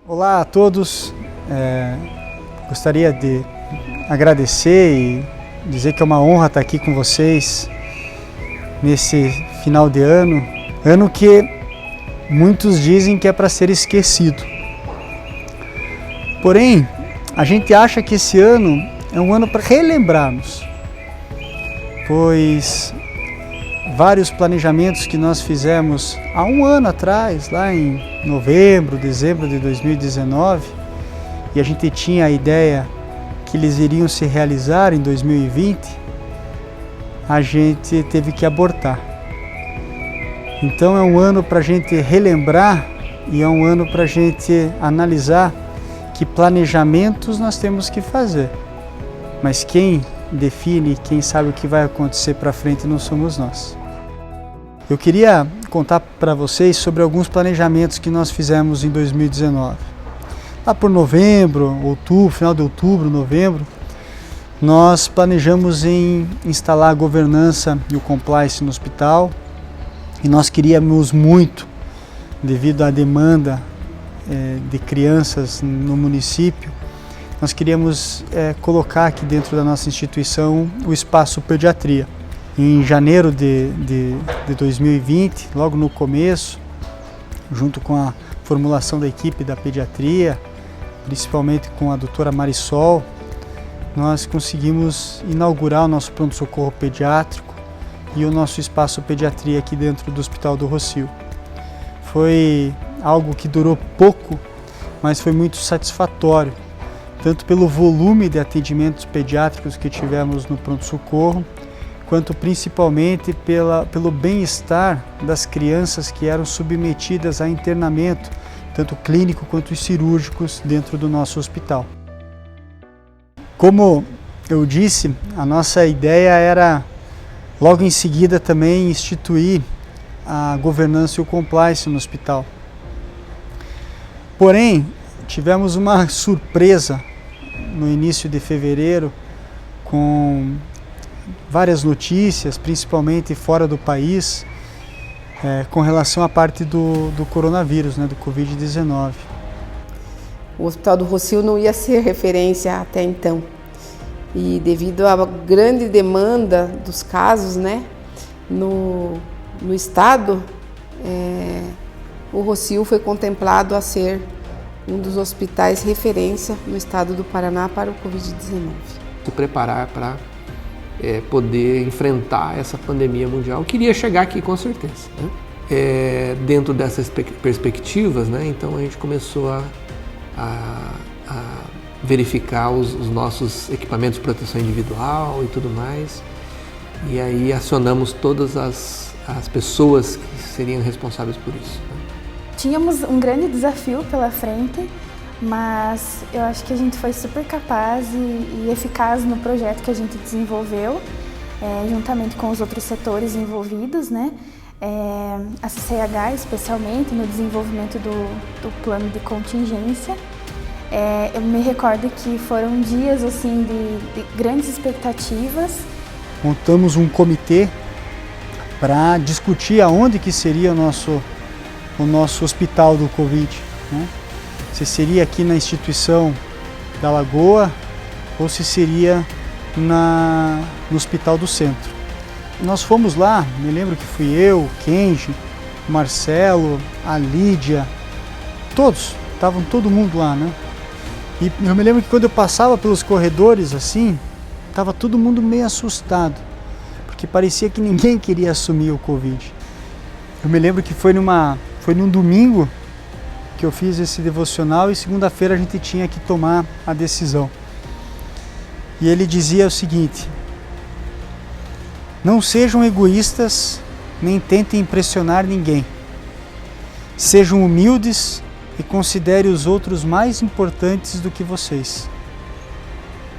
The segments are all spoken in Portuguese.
Olá a todos, gostaria de agradecer e dizer que é uma honra estar aqui com vocês nesse final de ano, ano que muitos dizem que é para ser esquecido. Porém, a gente acha que esse ano é um ano para relembrarmos, pois vários planejamentos que nós fizemos há um ano atrás, lá em novembro, dezembro de 2019, e a gente tinha a ideia que eles iriam se realizar em 2020, a gente teve que abortar. Então é um ano para a gente relembrar e é um ano para a gente analisar que planejamentos nós temos que fazer. Mas quem define, quem sabe o que vai acontecer para frente não somos nós. Eu queria contar para vocês sobre alguns planejamentos que nós fizemos em 2019. Lá por novembro, outubro, final de outubro, novembro, nós planejamos em instalar a governança e o compliance no hospital e nós queríamos muito, devido à demanda de crianças no município, nós queríamos colocar aqui dentro da nossa instituição o espaço pediatria. Em janeiro de 2020, logo no começo, junto com a formulação da equipe da pediatria, principalmente com a doutora Marisol, nós conseguimos inaugurar o nosso pronto-socorro pediátrico e o nosso espaço pediatria aqui dentro do Hospital do Rossio. Foi algo que durou pouco, mas foi muito satisfatório, tanto pelo volume de atendimentos pediátricos que tivemos no pronto-socorro, quanto principalmente pelo bem-estar das crianças que eram submetidas a internamento, tanto clínico quanto cirúrgicos, dentro do nosso hospital. Como eu disse, a nossa ideia era, logo em seguida, também instituir a governança e o compliance no hospital. Porém, tivemos uma surpresa no início de fevereiro, com várias notícias, principalmente fora do país, com relação à parte do coronavírus, do Covid-19. O Hospital do Rossio não ia ser referência até então. E devido à grande demanda dos casos, no estado, o Rossio foi contemplado a ser um dos hospitais referência no estado do Paraná para o Covid-19. Se preparar para poder enfrentar essa pandemia mundial. Eu queria chegar aqui com certeza. Dentro dessas perspectivas, então a gente começou a verificar os nossos equipamentos de proteção individual e tudo mais. E aí acionamos todas as pessoas que seriam responsáveis por isso. Tínhamos um grande desafio pela frente, mas eu acho que a gente foi super capaz e eficaz no projeto que a gente desenvolveu, juntamente com os outros setores envolvidos, a CCH especialmente no desenvolvimento do plano de contingência. Eu me recordo que foram dias assim de grandes expectativas. Montamos um comitê para discutir aonde que seria o nosso hospital do Covid. Se seria aqui na instituição da Lagoa ou se seria no Hospital do Centro. Nós fomos lá, me lembro que fui eu, o Kenji, o Marcelo, a Lídia, estavam todo mundo lá, E eu me lembro que quando eu passava pelos corredores assim, estava todo mundo meio assustado, porque parecia que ninguém queria assumir o Covid. Eu me lembro que foi num domingo que eu fiz esse devocional e segunda-feira a gente tinha que tomar a decisão. E ele dizia o seguinte: não sejam egoístas, nem tentem impressionar ninguém. Sejam humildes e considere os outros mais importantes do que vocês.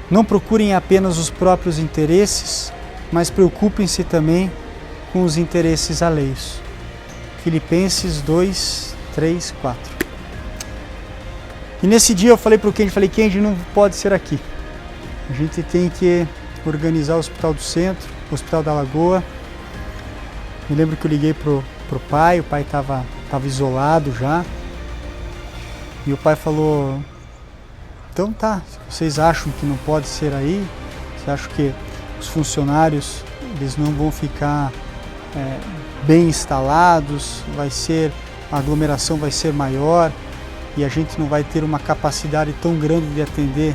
Não procurem apenas os próprios interesses, mas preocupem-se também com os interesses alheios. Filipenses 2, 3, 4. E nesse dia eu falei para o Kendi, não pode ser aqui. A gente tem que organizar o Hospital do Centro, o Hospital da Lagoa. Me lembro que eu liguei pro pai, o pai estava isolado já. E o pai falou, então tá, se vocês acham que não pode ser aí, vocês acham que os funcionários eles não vão ficar bem instalados, a aglomeração vai ser maior e a gente não vai ter uma capacidade tão grande de atender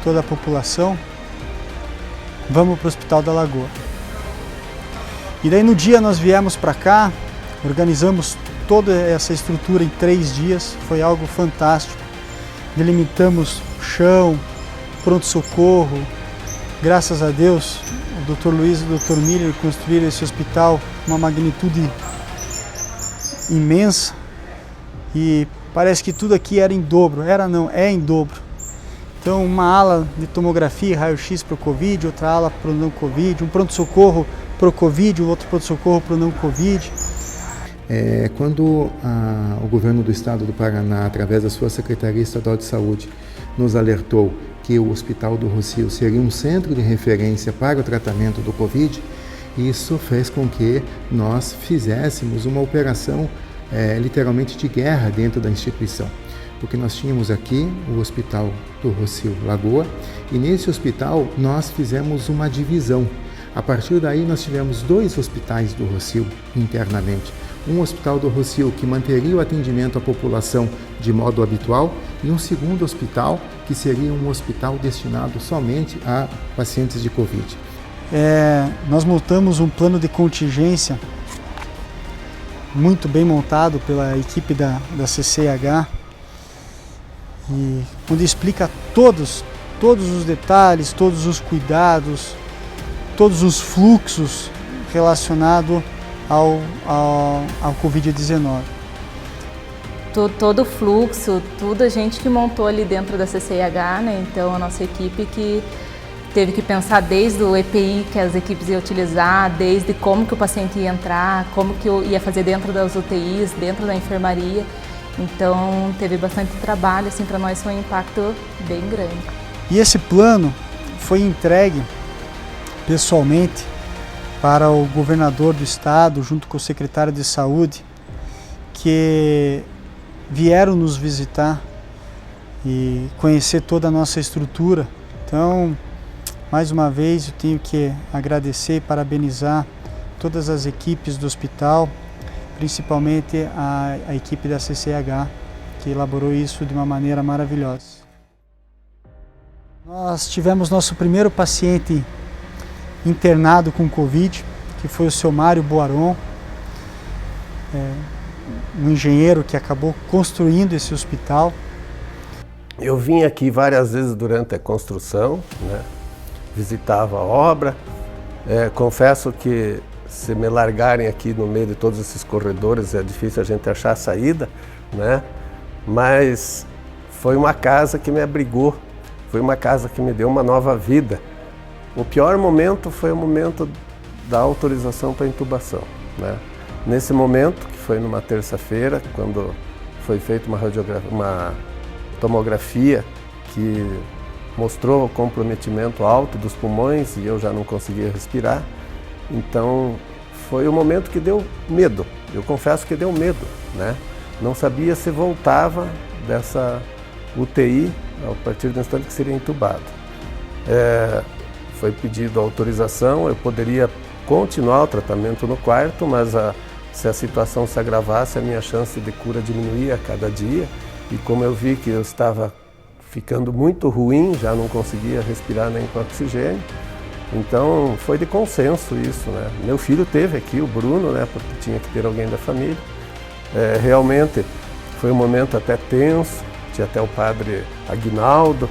toda a população, vamos para o Hospital da Lagoa. E daí no dia nós viemos para cá, organizamos toda essa estrutura em 3 dias, foi algo fantástico. Delimitamos chão, pronto-socorro. Graças a Deus, o Dr. Luiz e o Dr. Miller construíram esse hospital com uma magnitude imensa e parece que tudo aqui era em dobro. É em dobro. Então, uma ala de tomografia, raio-x para o Covid, outra ala para o não Covid, um pronto-socorro para o Covid, outro pronto-socorro para o não Covid. Quando o governo do estado do Paraná, através da sua Secretaria Estadual de Saúde, nos alertou que o Hospital do Rossio seria um centro de referência para o tratamento do Covid, isso fez com que nós fizéssemos uma operação literalmente de guerra dentro da instituição. Porque nós tínhamos aqui o Hospital do Rossio Lagoa e nesse hospital nós fizemos uma divisão. A partir daí nós tivemos 2 hospitais do Rossio internamente. Um hospital do Rossio que manteria o atendimento à população de modo habitual e um segundo hospital que seria um hospital destinado somente a pacientes de Covid. Nós montamos um plano de contingência muito bem montado pela equipe da CCH e onde explica todos os detalhes, todos os cuidados, todos os fluxos relacionados ao Covid-19. Todo o fluxo, tudo a gente que montou ali dentro da CCH, né? Então a nossa equipe que teve que pensar desde o EPI que as equipes iam utilizar, desde como que o paciente ia entrar, como que ia fazer dentro das UTIs, dentro da enfermaria. Então teve bastante trabalho, assim, para nós foi um impacto bem grande. E esse plano foi entregue pessoalmente para o governador do estado, junto com o secretário de saúde, que vieram nos visitar e conhecer toda a nossa estrutura. Então, mais uma vez, eu tenho que agradecer e parabenizar todas as equipes do hospital, principalmente a equipe da CCH, que elaborou isso de uma maneira maravilhosa. Nós tivemos nosso primeiro paciente internado com Covid, que foi o seu Mário Boaron, um engenheiro que acabou construindo esse hospital. Eu vim aqui várias vezes durante a construção, né? Visitava a obra. Confesso que se me largarem aqui no meio de todos esses corredores é difícil a gente achar a saída, né? Mas foi uma casa que me abrigou, foi uma casa que me deu uma nova vida. O pior momento foi o momento da autorização para intubação, né? Nesse momento, que foi numa terça-feira, quando foi feita uma tomografia que mostrou o comprometimento alto dos pulmões e eu já não conseguia respirar. Então, foi o momento que deu medo. Eu confesso que deu medo, né? Não sabia se voltava dessa UTI a partir do instante que seria entubado. Foi pedido autorização, eu poderia continuar o tratamento no quarto, mas se a situação se agravasse, a minha chance de cura diminuía a cada dia. E como eu vi que eu estava ficando muito ruim, já não conseguia respirar nem com oxigênio, então foi de consenso isso, né? Meu filho teve aqui, o Bruno, né, porque tinha que ter alguém da família. Realmente foi um momento até tenso, tinha até o padre Aguinaldo,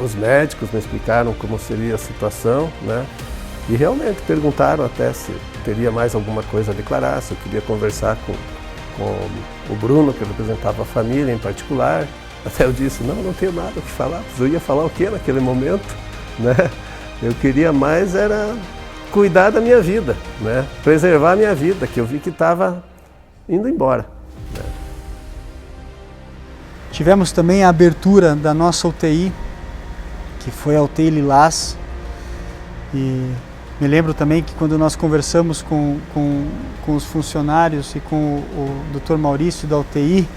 os médicos me explicaram como seria a situação, né? E realmente perguntaram até se teria mais alguma coisa a declarar, se eu queria conversar com o Bruno, que representava a família em particular. Até eu disse, não tenho nada o que falar, eu ia falar o quê naquele momento, né? Eu queria mais era cuidar da minha vida, né? Preservar a minha vida, que eu vi que estava indo embora, né? Tivemos também a abertura da nossa UTI, que foi a UTI Lilás. E me lembro também que quando nós conversamos com os funcionários e com o Dr. Maurício da UTI,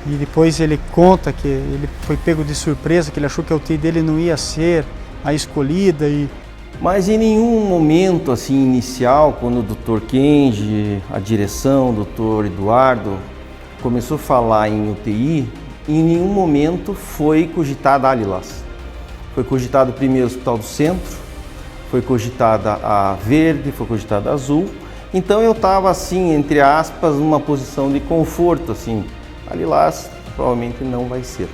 e depois ele conta que ele foi pego de surpresa, que ele achou que a UTI dele não ia ser a escolhida. Mas em nenhum momento assim inicial, quando o Dr. Kenji, a direção, o Dr. Eduardo, começou a falar em UTI, em nenhum momento foi cogitada a Lilás. Foi cogitado primeiro o Hospital do Centro, foi cogitada a Verde, foi cogitada a Azul. Então eu estava assim, entre aspas, numa posição de conforto, assim, a Lilás provavelmente não vai ser.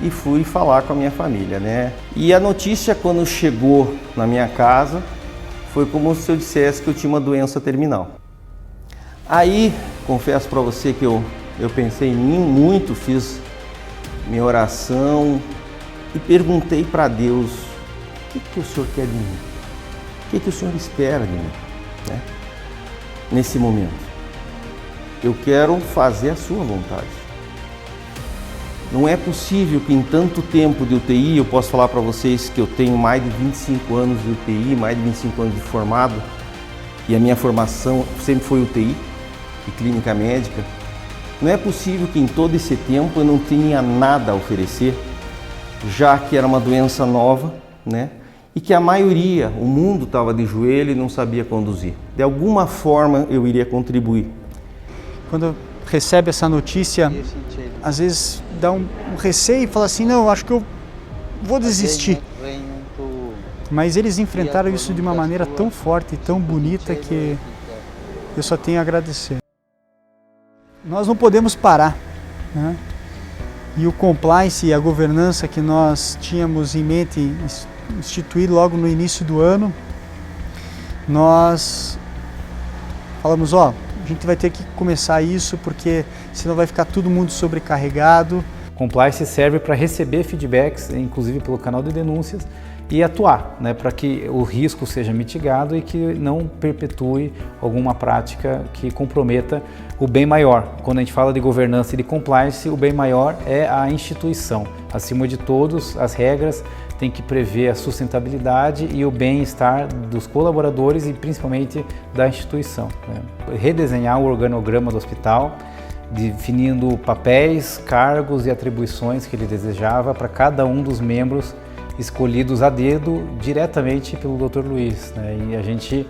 E fui falar com a minha família, né? E a notícia, quando chegou na minha casa, foi como se eu dissesse que eu tinha uma doença terminal. Aí, confesso para você que eu pensei em mim muito, fiz minha oração e perguntei para Deus: o que o Senhor quer de mim? O que o Senhor espera de mim, né? Nesse momento? Eu quero fazer a sua vontade. Não é possível que em tanto tempo de UTI, eu posso falar para vocês que eu tenho mais de 25 anos de UTI, mais de 25 anos de formado, e a minha formação sempre foi UTI e clínica médica. Não é possível que em todo esse tempo eu não tenha nada a oferecer, já que era uma doença nova, né? E que a maioria, o mundo estava de joelho e não sabia conduzir. De alguma forma eu iria contribuir. Quando recebe essa notícia, às vezes dá um receio e fala assim, não, acho que eu vou desistir. Mas eles enfrentaram isso de uma maneira tão forte e tão bonita que eu só tenho a agradecer. Nós não podemos parar, né? E o compliance e a governança que nós tínhamos em mente instituir logo no início do ano, nós falamos, ó, a gente vai ter que começar isso porque senão vai ficar todo mundo sobrecarregado. Compliance serve para receber feedbacks, inclusive pelo canal de denúncias, e atuar, né, para que o risco seja mitigado e que não perpetue alguma prática que comprometa o bem maior. Quando a gente fala de governança e de compliance, o bem maior é a instituição. Acima de todos, as regras têm que prever a sustentabilidade e o bem-estar dos colaboradores e principalmente da instituição, né? Redesenhar o organograma do hospital, definindo papéis, cargos e atribuições que ele desejava para cada um dos membros escolhidos a dedo diretamente pelo Dr. Luiz, né? E a gente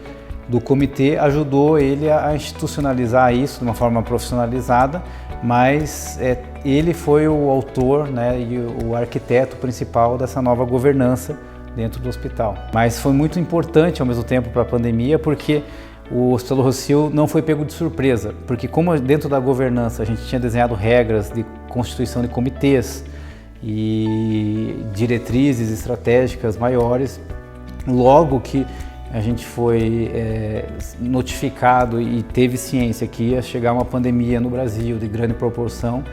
do comitê ajudou ele a institucionalizar isso de uma forma profissionalizada, mas ele foi o autor, né, e o arquiteto principal dessa nova governança dentro do hospital. Mas foi muito importante ao mesmo tempo para a pandemia, porque o Hospital do Rossio não foi pego de surpresa, porque como dentro da governança a gente tinha desenhado regras de constituição de comitês e diretrizes estratégicas maiores, logo que a gente foi notificado e teve ciência que ia chegar uma pandemia no Brasil de grande proporção,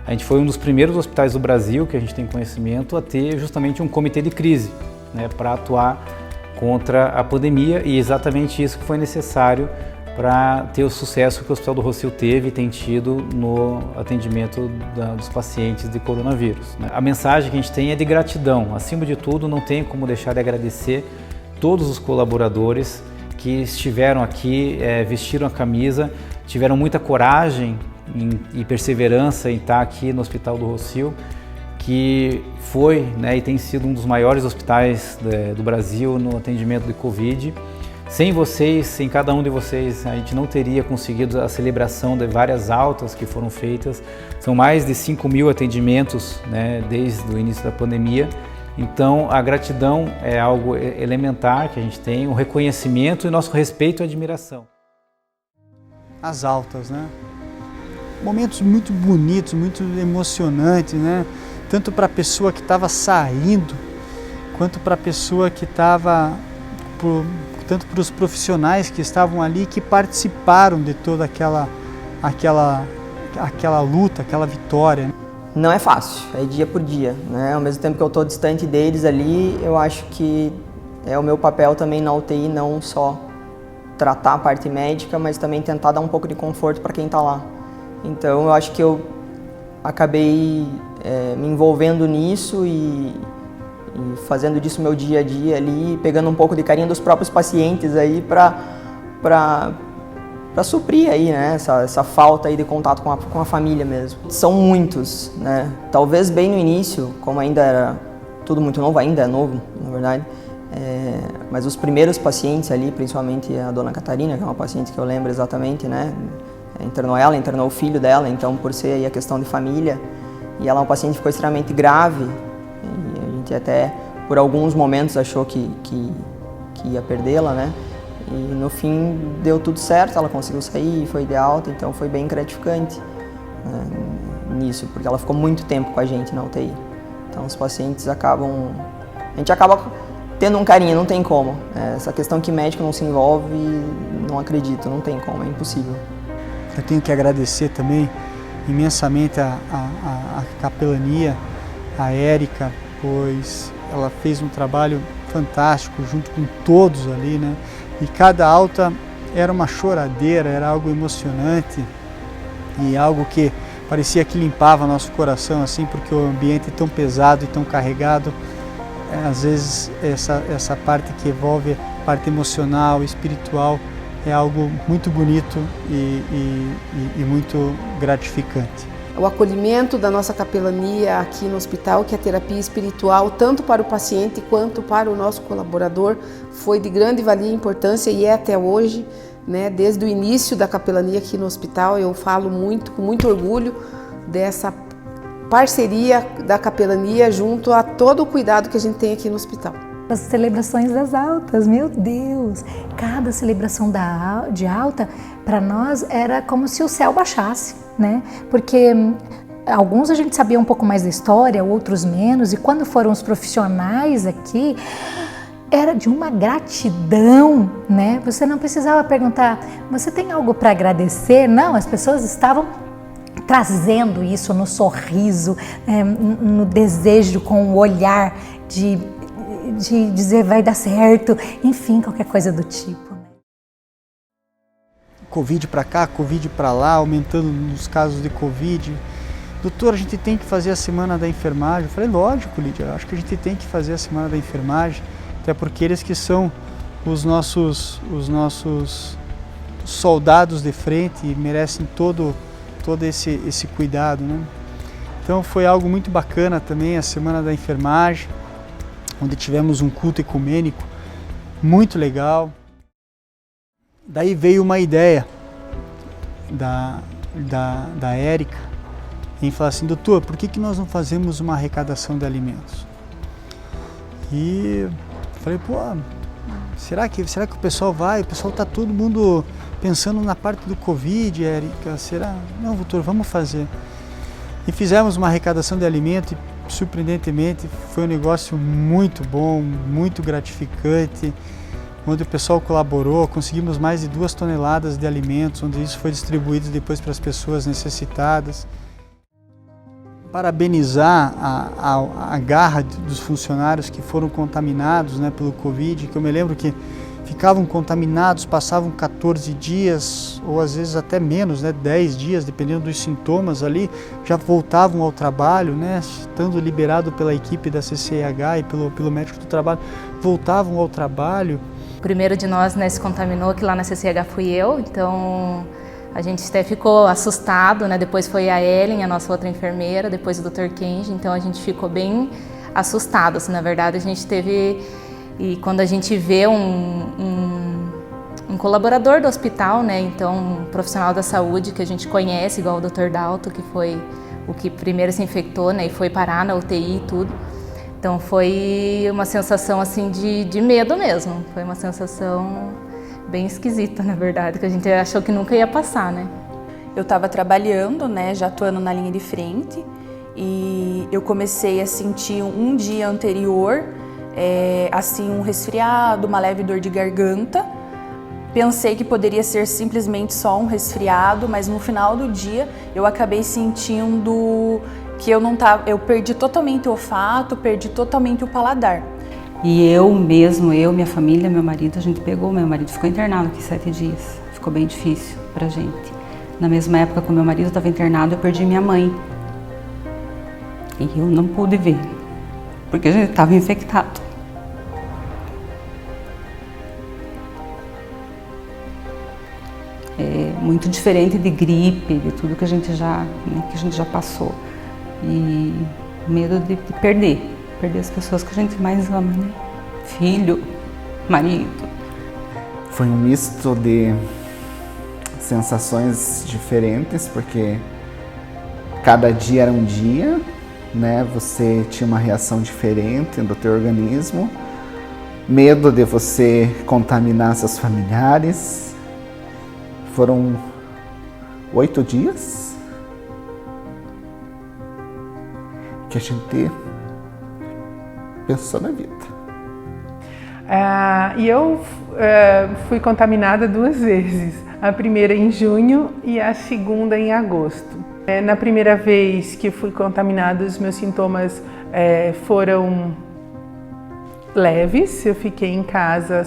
a gente foi um dos primeiros hospitais do Brasil, que a gente tem conhecimento, a ter justamente um comitê de crise, né, para atuar contra a pandemia, e exatamente isso que foi necessário para ter o sucesso que o Hospital do Rossio teve e tem tido no atendimento dos pacientes de coronavírus, né? A mensagem que a gente tem é de gratidão. Acima de tudo, não tem como deixar de agradecer todos os colaboradores que estiveram aqui, vestiram a camisa, tiveram muita coragem e perseverança em estar aqui no Hospital do Rossio, que foi, né, e tem sido um dos maiores hospitais do Brasil no atendimento de Covid. Sem vocês, sem cada um de vocês, a gente não teria conseguido a celebração de várias altas que foram feitas. São mais de 5.000 atendimentos, né, desde o início da pandemia. Então, a gratidão é algo elementar que a gente tem, o reconhecimento e nosso respeito e admiração. As altas, né? Momentos muito bonitos, muito emocionantes, né? Tanto para a pessoa que estava saindo, quanto para a pessoa que estava, tanto para os profissionais que estavam ali, que participaram de toda aquela luta, aquela vitória. Não é fácil, é dia por dia, né? Ao mesmo tempo que eu estou distante deles ali, eu acho que é o meu papel também na UTI, não só tratar a parte médica, mas também tentar dar um pouco de conforto para quem está lá. Então eu acho que eu acabei me envolvendo nisso e fazendo disso meu dia a dia ali, pegando um pouco de carinho dos próprios pacientes aí para suprir aí, né, essa falta aí de contato com a família mesmo. São muitos, né? Talvez bem no início, como ainda era tudo muito novo, ainda é novo, na verdade, mas os primeiros pacientes ali, principalmente a dona Catarina, que é uma paciente que eu lembro exatamente, né, internou o filho dela, então por ser aí a questão de família, e ela é uma paciente que ficou extremamente grave, e a gente até por alguns momentos achou que ia perdê-la, né? E no fim deu tudo certo, ela conseguiu sair, foi de alta, então foi bem gratificante nisso, porque ela ficou muito tempo com a gente na UTI. Então os pacientes a gente acaba tendo um carinho, não tem como. Essa questão que médico não se envolve, não acredito, não tem como, é impossível. Eu tenho que agradecer também imensamente a capelania, a Érica, pois ela fez um trabalho fantástico junto com todos ali, né? E cada alta era uma choradeira, era algo emocionante e algo que parecia que limpava nosso coração, assim, porque o ambiente é tão pesado e tão carregado, às vezes essa parte que envolve a parte emocional, espiritual, é algo muito bonito e muito gratificante. O acolhimento da nossa capelania aqui no hospital, que é a terapia espiritual, tanto para o paciente quanto para o nosso colaborador, foi de grande valia e importância e é até hoje, né? Desde o início da capelania aqui no hospital, eu falo com muito orgulho dessa parceria da capelania junto a todo o cuidado que a gente tem aqui no hospital. As celebrações das altas, meu Deus! Cada celebração de alta, para nós, era como se o céu baixasse, né? Porque alguns a gente sabia um pouco mais da história, outros menos, e quando foram os profissionais aqui, era de uma gratidão, né? Você não precisava perguntar, você tem algo para agradecer? Não, as pessoas estavam trazendo isso no sorriso, no desejo, com o olhar de dizer vai dar certo, enfim, qualquer coisa do tipo. Covid para cá, Covid para lá, aumentando os casos de Covid. Doutor, a gente tem que fazer a semana da enfermagem. Eu falei, lógico, Lídia, eu acho que a gente tem que fazer a semana da enfermagem, até porque eles que são os nossos soldados de frente e merecem todo esse cuidado, né? Então foi algo muito bacana também a semana da enfermagem, onde tivemos um culto ecumênico muito legal. Daí veio uma ideia da Érica em falar assim, doutor, por que nós não fazemos uma arrecadação de alimentos? E falei, pô, será que o pessoal vai? O pessoal está todo mundo pensando na parte do Covid, Érica, será? Não, doutor, vamos fazer. E fizemos uma arrecadação de alimento e, surpreendentemente, foi um negócio muito bom, muito gratificante, onde o pessoal colaborou, conseguimos mais de 2 toneladas de alimentos, onde isso foi distribuído depois para as pessoas necessitadas. Parabenizar a garra dos funcionários que foram contaminados, né, pelo Covid, que eu me lembro que ficavam contaminados, passavam 14 dias, ou às vezes até menos, né, 10 dias, dependendo dos sintomas ali, já voltavam ao trabalho, né, estando liberado pela equipe da CCIH e pelo médico do trabalho, voltavam ao trabalho. O primeiro de nós, né, se contaminou, que lá na CCIH fui eu, então a gente até ficou assustado, né, depois foi a Ellen, a nossa outra enfermeira, depois o Dr. Kenji, então a gente ficou bem assustado, assim, na verdade a gente teve... E quando a gente vê um colaborador do hospital, né, então um profissional da saúde que a gente conhece, igual o Dr. Dalto, que foi o que primeiro se infectou, né, e foi parar na UTI e tudo. Então foi uma sensação assim de medo mesmo, foi uma sensação bem esquisita, na verdade, que a gente achou que nunca ia passar, né. Eu estava trabalhando, né, já atuando na linha de frente, e eu comecei a sentir um dia anterior assim, um resfriado, uma leve dor de garganta. Pensei que poderia ser simplesmente só um resfriado, mas no final do dia eu acabei sentindo que eu perdi totalmente o olfato, perdi totalmente o paladar. E minha família, meu marido, a gente pegou, meu marido ficou internado aqui 7 dias. Ficou bem difícil pra gente. Na mesma época que o meu marido estava internado, eu perdi minha mãe. E eu não pude ver, porque a gente estava infectado. É muito diferente de gripe, de tudo que a gente já passou. E medo de perder as pessoas que a gente mais ama, né? Filho, marido. Foi um misto de sensações diferentes, porque cada dia era um dia, né? Você tinha uma reação diferente do teu organismo, medo de você contaminar seus familiares. Foram 8 dias que a gente pensou na vida. E eu fui contaminada 2 vezes, a primeira em junho e a segunda em agosto. Na primeira vez que fui contaminada, os meus sintomas foram leves, eu fiquei em casa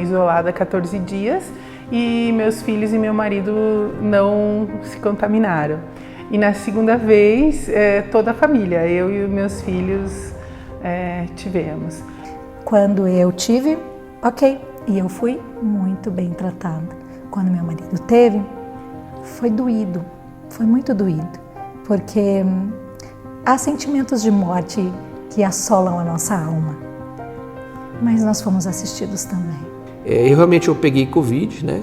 isolada 14 dias e meus filhos e meu marido não se contaminaram. E na segunda vez, toda a família, eu e os meus filhos tivemos. Quando eu tive, ok, e eu fui muito bem tratada. Quando meu marido teve, foi doído, foi muito doído, porque há sentimentos de morte que assolam a nossa alma, mas nós fomos assistidos também. Eu peguei Covid, né?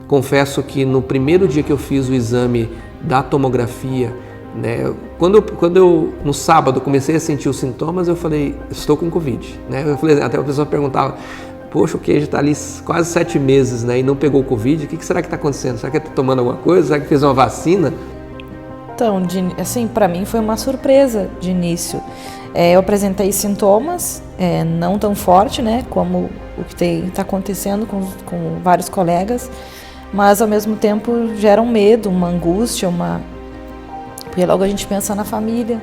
Confesso que no primeiro dia que eu fiz o exame da tomografia, né, quando eu no sábado comecei a sentir os sintomas, eu falei, estou com Covid, né? Eu falei, até a pessoa perguntava, poxa, o Kenji está ali quase 7 meses, né, e não pegou Covid, o que será que está acontecendo? Será que está tomando alguma coisa? Será que fez uma vacina? Então, assim, para mim foi uma surpresa de início. Eu apresentei sintomas, não tão forte, né, como o que está acontecendo com vários colegas, mas ao mesmo tempo gera um medo, uma angústia, porque logo a gente pensa na família,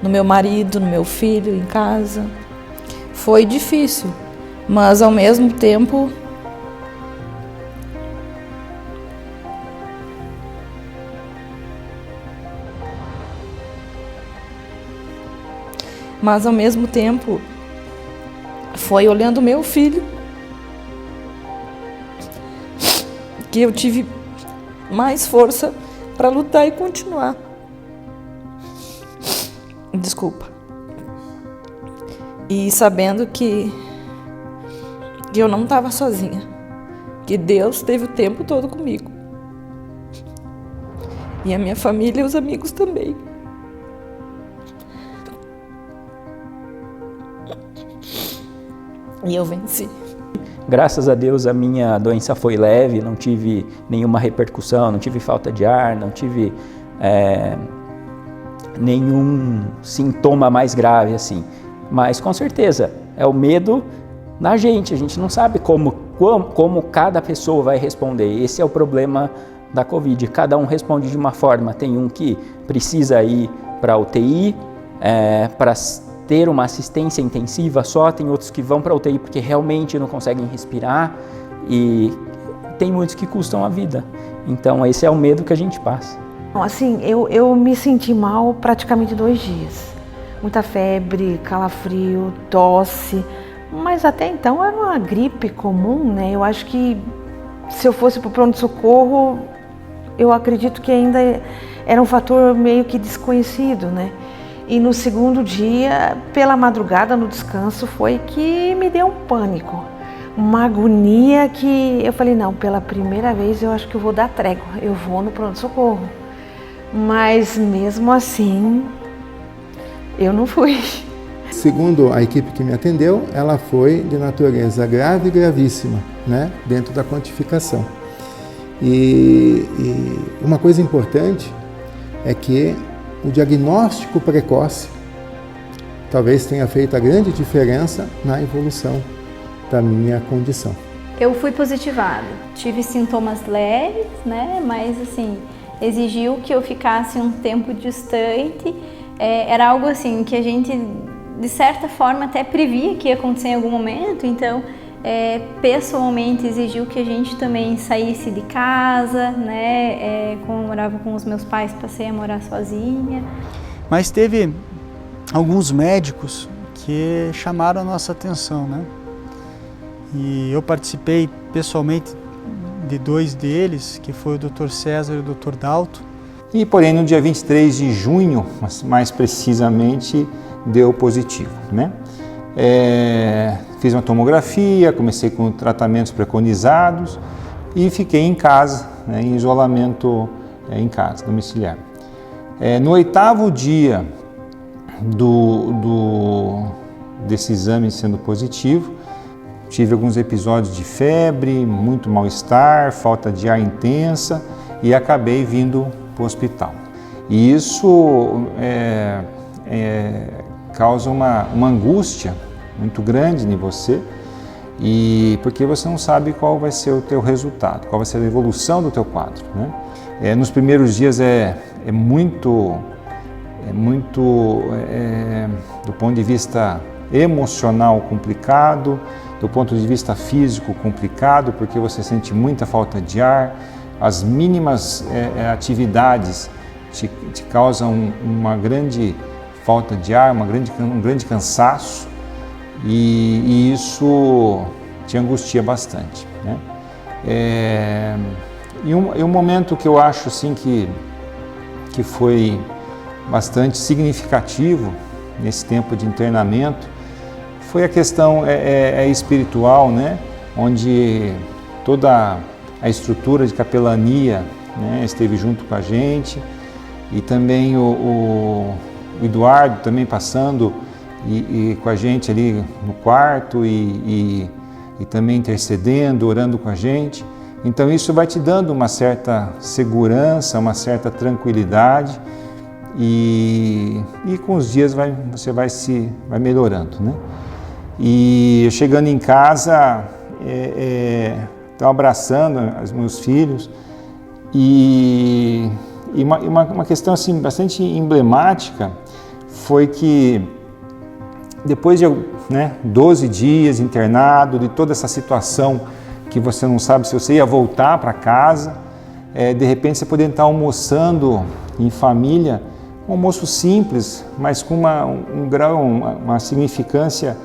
no meu marido, no meu filho, em casa. Foi difícil, mas ao mesmo tempo foi olhando meu filho que eu tive mais força para lutar e continuar. Desculpa. E sabendo que eu não estava sozinha, que Deus teve o tempo todo comigo. E a minha família e os amigos também. E eu venci. Graças a Deus a minha doença foi leve, não tive nenhuma repercussão, não tive falta de ar, não tive nenhum sintoma mais grave assim. Mas com certeza é o medo na gente, a gente não sabe como cada pessoa vai responder. Esse é o problema da Covid, cada um responde de uma forma. Tem um que precisa ir para a UTI, para ter uma assistência intensiva só, tem outros que vão para a UTI porque realmente não conseguem respirar e tem muitos que custam a vida. Então esse é o medo que a gente passa. Assim, eu me senti mal praticamente 2 dias. Muita febre, calafrio, tosse, mas até então era uma gripe comum, né? Eu acho que se eu fosse para o pronto-socorro, eu acredito que ainda era um fator meio que desconhecido, né? E no segundo dia, pela madrugada, no descanso, foi que me deu um pânico. Uma agonia que eu falei, não, pela primeira vez eu acho que eu vou dar trégua, eu vou no pronto-socorro. Mas mesmo assim, eu não fui. Segundo a equipe que me atendeu, ela foi de natureza grave e gravíssima, né, dentro da quantificação. E uma coisa importante é que o diagnóstico precoce talvez tenha feito a grande diferença na evolução da minha condição. Eu fui positivada, tive sintomas leves, né, mas assim, exigiu que eu ficasse um tempo distante. Era algo assim que a gente, de certa forma, até previa que ia acontecer em algum momento, então pessoalmente exigiu que a gente também saísse de casa, né? Como eu morava com os meus pais, passei a morar sozinha. Mas teve alguns médicos que chamaram a nossa atenção, né? E eu participei pessoalmente de 2 deles, que foi o Dr. César e o Dr. Dalto. E, porém, no dia 23 de junho, mais precisamente, deu positivo, né? Fiz uma tomografia, comecei com tratamentos preconizados e fiquei em casa, né, em isolamento em casa, domiciliar. No 8º dia desse exame sendo positivo, tive alguns episódios de febre, muito mal-estar, falta de ar intensa e acabei vindo para o hospital. E isso causa uma angústia muito grande em você, e porque você não sabe qual vai ser o teu resultado, qual vai ser a evolução do teu quadro, né? Nos primeiros dias é muito do ponto de vista emocional complicado, do ponto de vista físico complicado, porque você sente muita falta de ar, as mínimas atividades te causam uma grande falta de ar, um grande cansaço, e isso te angustia bastante, né? E um momento que eu acho assim que foi bastante significativo nesse tempo de internamento foi a questão espiritual, né? Onde toda a estrutura de capelania, né, esteve junto com a gente, e também o Eduardo também passando e com a gente ali no quarto e também intercedendo, orando com a gente. Então isso vai te dando uma certa segurança, uma certa tranquilidade, e com os dias você vai melhorando, né? E chegando em casa, estou abraçando os meus filhos, e uma questão assim bastante emblemática foi que depois de 12 dias internado, de toda essa situação que você não sabe se você ia voltar para casa, de repente você poder estar almoçando em família, um almoço simples, mas com uma significância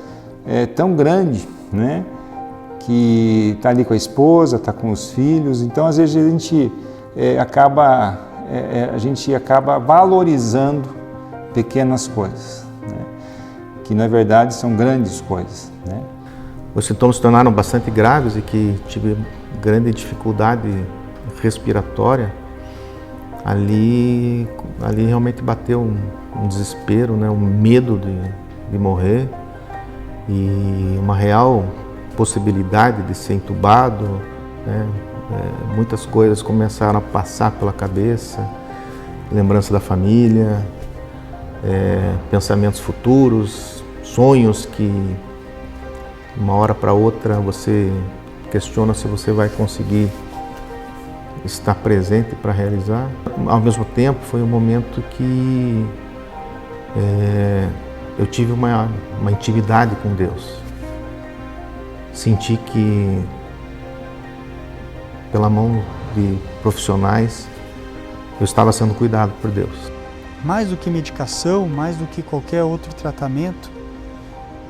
tão grande, né? Que está ali com a esposa, está com os filhos. Então, às vezes, a gente acaba valorizando pequenas coisas, né? Que, na verdade, são grandes coisas, né? Os sintomas se tornaram bastante graves e que tive grande dificuldade respiratória. Ali realmente bateu um desespero, né? Um medo de morrer e uma real possibilidade de ser entubado, né? Muitas coisas começaram a passar pela cabeça, lembrança da família, pensamentos futuros, sonhos que de uma hora para outra você questiona se você vai conseguir estar presente para realizar. Ao mesmo tempo foi um momento que eu tive uma intimidade com Deus. Senti que pela mão de profissionais eu estava sendo cuidado por Deus. Mais do que medicação, mais do que qualquer outro tratamento,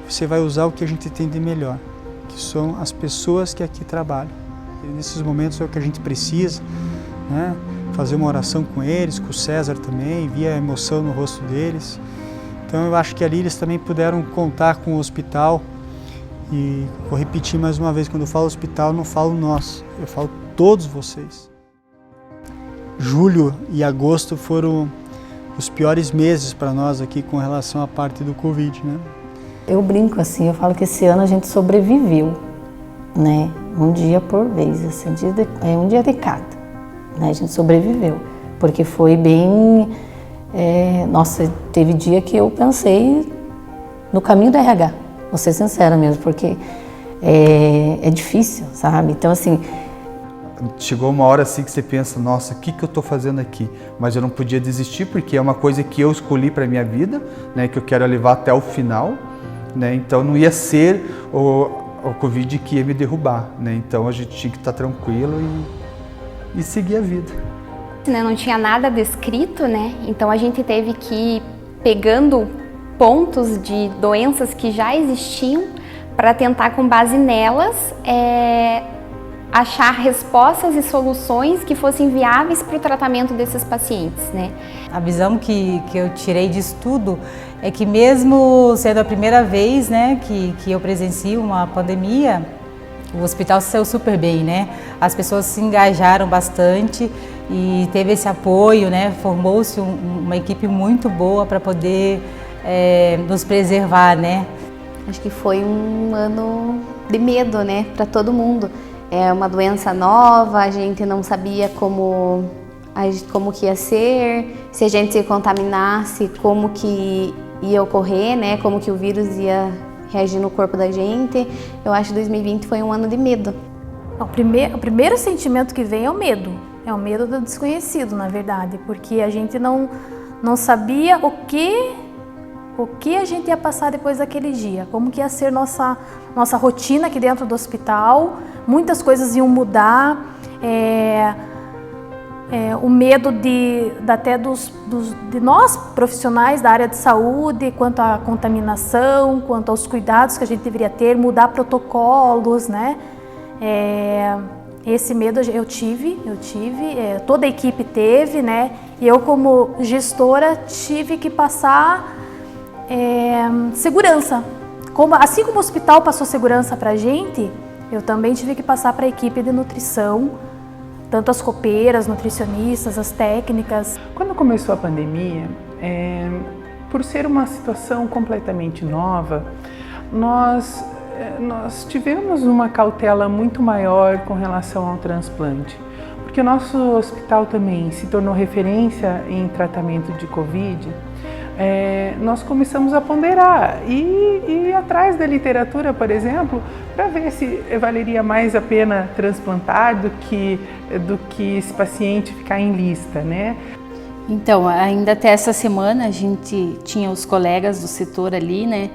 você vai usar o que a gente tem de melhor, que são as pessoas que aqui trabalham. E nesses momentos é o que a gente precisa, né? Fazer uma oração com eles, com o César também, via a emoção no rosto deles. Então eu acho que ali eles também puderam contar com o hospital. E vou repetir mais uma vez, quando eu falo hospital, não falo nós, eu falo todos vocês. Julho e agosto foram os piores meses para nós aqui com relação à parte do Covid, né? Eu brinco assim, eu falo que esse ano a gente sobreviveu, né? Um dia por vez, assim, um dia de cada, né? A gente sobreviveu, porque foi bem... nossa, teve dia que eu pensei no caminho do RH, vou ser sincera mesmo, porque é difícil, sabe? Então, assim... Chegou uma hora assim que você pensa, nossa, o que eu estou fazendo aqui? Mas eu não podia desistir, porque é uma coisa que eu escolhi para a minha vida, né? Que eu quero levar até o final, né? Então não ia ser o Covid que ia me derrubar, né? Então a gente tinha que estar tranquilo e seguir a vida. Não tinha nada descrito, né? Então a gente teve que ir pegando pontos de doenças que já existiam para tentar, com base nelas, achar respostas e soluções que fossem viáveis para o tratamento desses pacientes, né? A visão que eu tirei disso tudo é que mesmo sendo a primeira vez, né, que eu presencio uma pandemia, o hospital saiu super bem, né? As pessoas se engajaram bastante e teve esse apoio, né? Formou-se uma equipe muito boa para poder nos preservar, né? Acho que foi um ano de medo, né, para todo mundo. É uma doença nova, a gente não sabia como que ia ser, se a gente se contaminasse, como que ia ocorrer, né, como que o vírus ia reagir no corpo da gente. Eu acho que 2020 foi um ano de medo. O primeiro sentimento que vem é o medo do desconhecido, na verdade, porque a gente não sabia o que a gente ia passar depois daquele dia, como que ia ser nossa rotina aqui dentro do hospital. Muitas coisas iam mudar, o medo de nós profissionais da área de saúde, quanto à contaminação, quanto aos cuidados que a gente deveria ter, mudar protocolos, né? Esse medo eu tive, toda a equipe teve, né? E eu, como gestora, tive que passar segurança. Assim como o hospital passou segurança para a gente, eu também tive que passar para a equipe de nutrição, tanto as copeiras, nutricionistas, as técnicas. Quando começou a pandemia, por ser uma situação completamente nova, nós tivemos uma cautela muito maior com relação ao transplante, porque o nosso hospital também se tornou referência em tratamento de Covid. Nós começamos a ponderar e ir atrás da literatura, por exemplo, para ver se valeria mais a pena transplantar do que esse paciente ficar em lista, né? Então, ainda até essa semana a gente tinha os colegas do setor ali, né,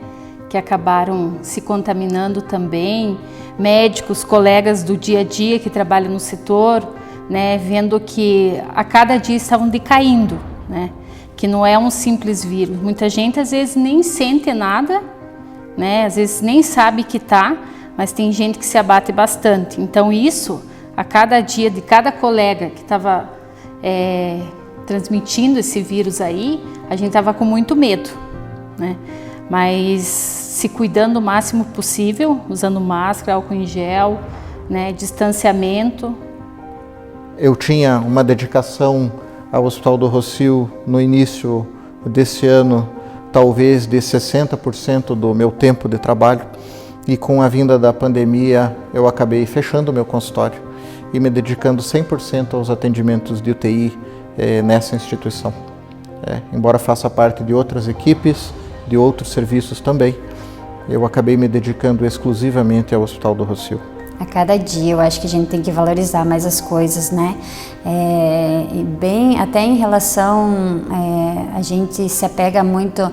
que acabaram se contaminando também, médicos, colegas do dia a dia que trabalham no setor, né, vendo que a cada dia estavam decaindo, né? Que não é um simples vírus. Muita gente às vezes nem sente nada, né? Às vezes nem sabe que tá, mas tem gente que se abate bastante. Então isso, a cada dia de cada colega que estava transmitindo esse vírus aí, a gente estava com muito medo, né? Mas se cuidando o máximo possível, usando máscara, álcool em gel, né? Distanciamento. Eu tinha uma dedicação ao Hospital do Rossio no início desse ano, talvez de 60% do meu tempo de trabalho, e com a vinda da pandemia eu acabei fechando o meu consultório e me dedicando 100% aos atendimentos de UTI nessa instituição. Embora faça parte de outras equipes, de outros serviços também, eu acabei me dedicando exclusivamente ao Hospital do Rossio. A cada dia eu acho que a gente tem que valorizar mais as coisas, né? Até em relação, a gente se apega muito,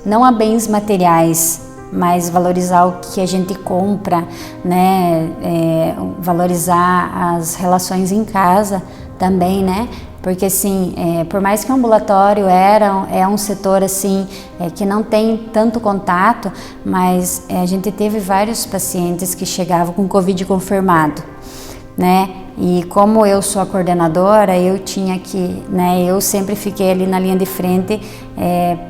não a bens materiais, mas valorizar o que a gente compra, né? Valorizar as relações em casa também, né? Porque assim, por mais que o ambulatório é um setor assim, que não tem tanto contato, mas a gente teve vários pacientes que chegavam com Covid confirmado, né? E como eu sou a coordenadora, eu tinha que, né? Eu sempre fiquei ali na linha de frente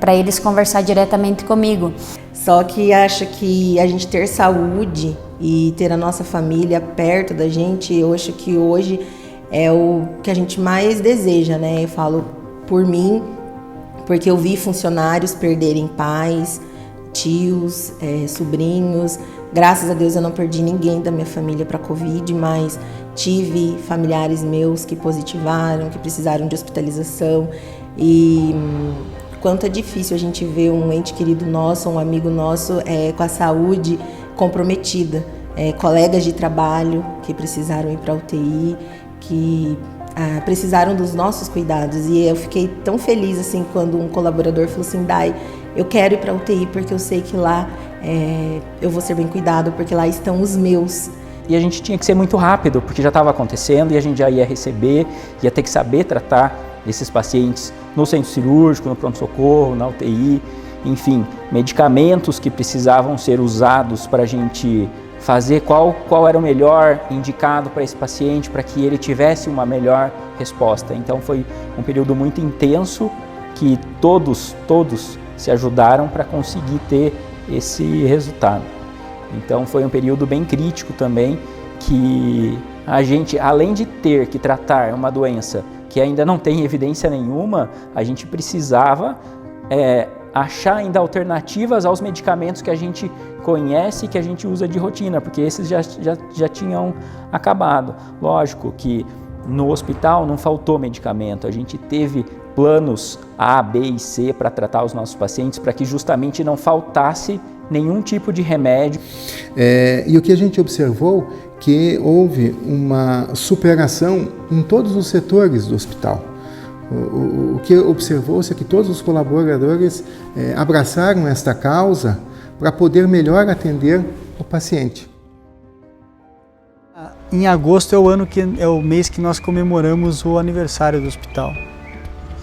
para eles conversar diretamente comigo. Só que acho que a gente ter saúde e ter a nossa família perto da gente, eu acho que hoje é o que a gente mais deseja, né? Eu falo por mim, porque eu vi funcionários perderem pais, tios, sobrinhos. Graças a Deus eu não perdi ninguém da minha família para Covid, mas tive familiares meus que positivaram, que precisaram de hospitalização. E quanto é difícil a gente ver um ente querido nosso, um amigo nosso com a saúde comprometida. Colegas de trabalho que precisaram ir para a UTI, que precisaram dos nossos cuidados. E eu fiquei tão feliz assim quando um colaborador falou assim: Dai, eu quero ir para a UTI porque eu sei que lá eu vou ser bem cuidado, porque lá estão os meus. E a gente tinha que ser muito rápido, porque já estava acontecendo e a gente já ia receber, ia ter que saber tratar esses pacientes no centro cirúrgico, no pronto-socorro, na UTI, enfim, medicamentos que precisavam ser usados para a gente fazer qual era o melhor indicado para esse paciente, para que ele tivesse uma melhor resposta. Então foi um período muito intenso que todos se ajudaram para conseguir ter esse resultado. Então foi um período bem crítico também, que a gente, além de ter que tratar uma doença que ainda não tem evidência nenhuma, a gente precisava achar ainda alternativas aos medicamentos que a gente conhece e que a gente usa de rotina, porque esses já tinham acabado. Lógico que no hospital não faltou medicamento, a gente teve planos A, B e C para tratar os nossos pacientes, para que justamente não faltasse nenhum tipo de remédio. E o que a gente observou que houve uma superação em todos os setores do hospital. O que observou-se é que todos os colaboradores abraçaram esta causa para poder melhor atender o paciente. Em agosto é o mês que nós comemoramos o aniversário do hospital.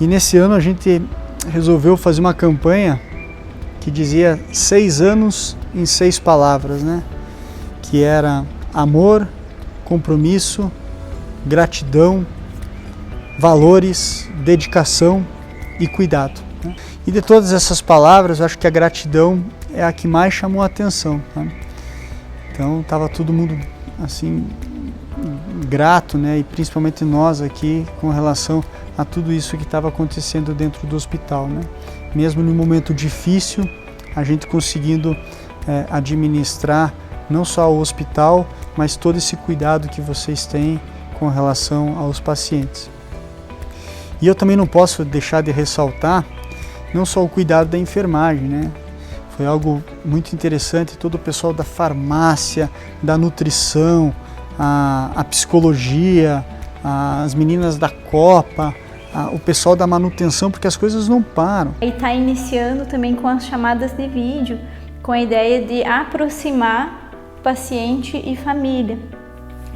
E nesse ano a gente resolveu fazer uma campanha que dizia 6 anos em 6 palavras, né? Que era amor, compromisso, gratidão, valores, dedicação e cuidado. Né? E de todas essas palavras, eu acho que a gratidão é a que mais chamou a atenção. Né? Então estava todo mundo assim grato, né? E principalmente nós aqui com relação a tudo isso que estava acontecendo dentro do hospital. Né? Mesmo num momento difícil, a gente conseguindo administrar não só o hospital, mas todo esse cuidado que vocês têm com relação aos pacientes. E eu também não posso deixar de ressaltar não só o cuidado da enfermagem, né? Foi algo muito interessante, todo o pessoal da farmácia, da nutrição, a psicologia, as meninas da Copa, o pessoal da manutenção, porque as coisas não param. E está iniciando também com as chamadas de vídeo, com a ideia de aproximar paciente e família,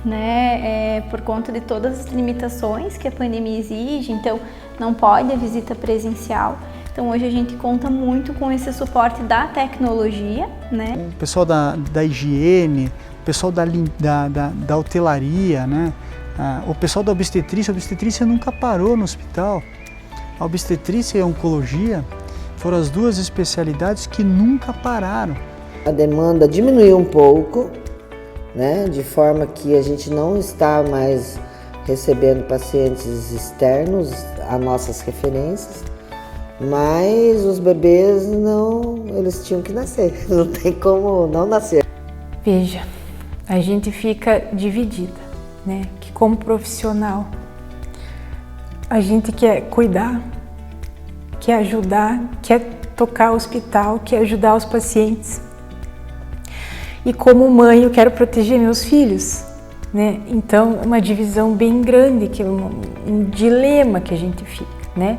né? Por conta de todas as limitações que a pandemia exige, então não pode a visita presencial. Então hoje a gente conta muito com esse suporte da tecnologia, né? O pessoal da higiene, o pessoal da hotelaria, né? O pessoal da obstetrícia, a obstetrícia nunca parou no hospital. A obstetrícia e a oncologia foram as 2 especialidades que nunca pararam. A demanda diminuiu um pouco, né? De forma que a gente não está mais recebendo pacientes externos a nossas referências, mas os bebês não, eles tinham que nascer, não tem como não nascer. Veja, a gente fica dividida, né? Que como profissional, a gente quer cuidar, quer ajudar, quer tocar o hospital, quer ajudar os pacientes. E como mãe, eu quero proteger meus filhos, né? Então, é uma divisão bem grande, que é um dilema que a gente fica, né?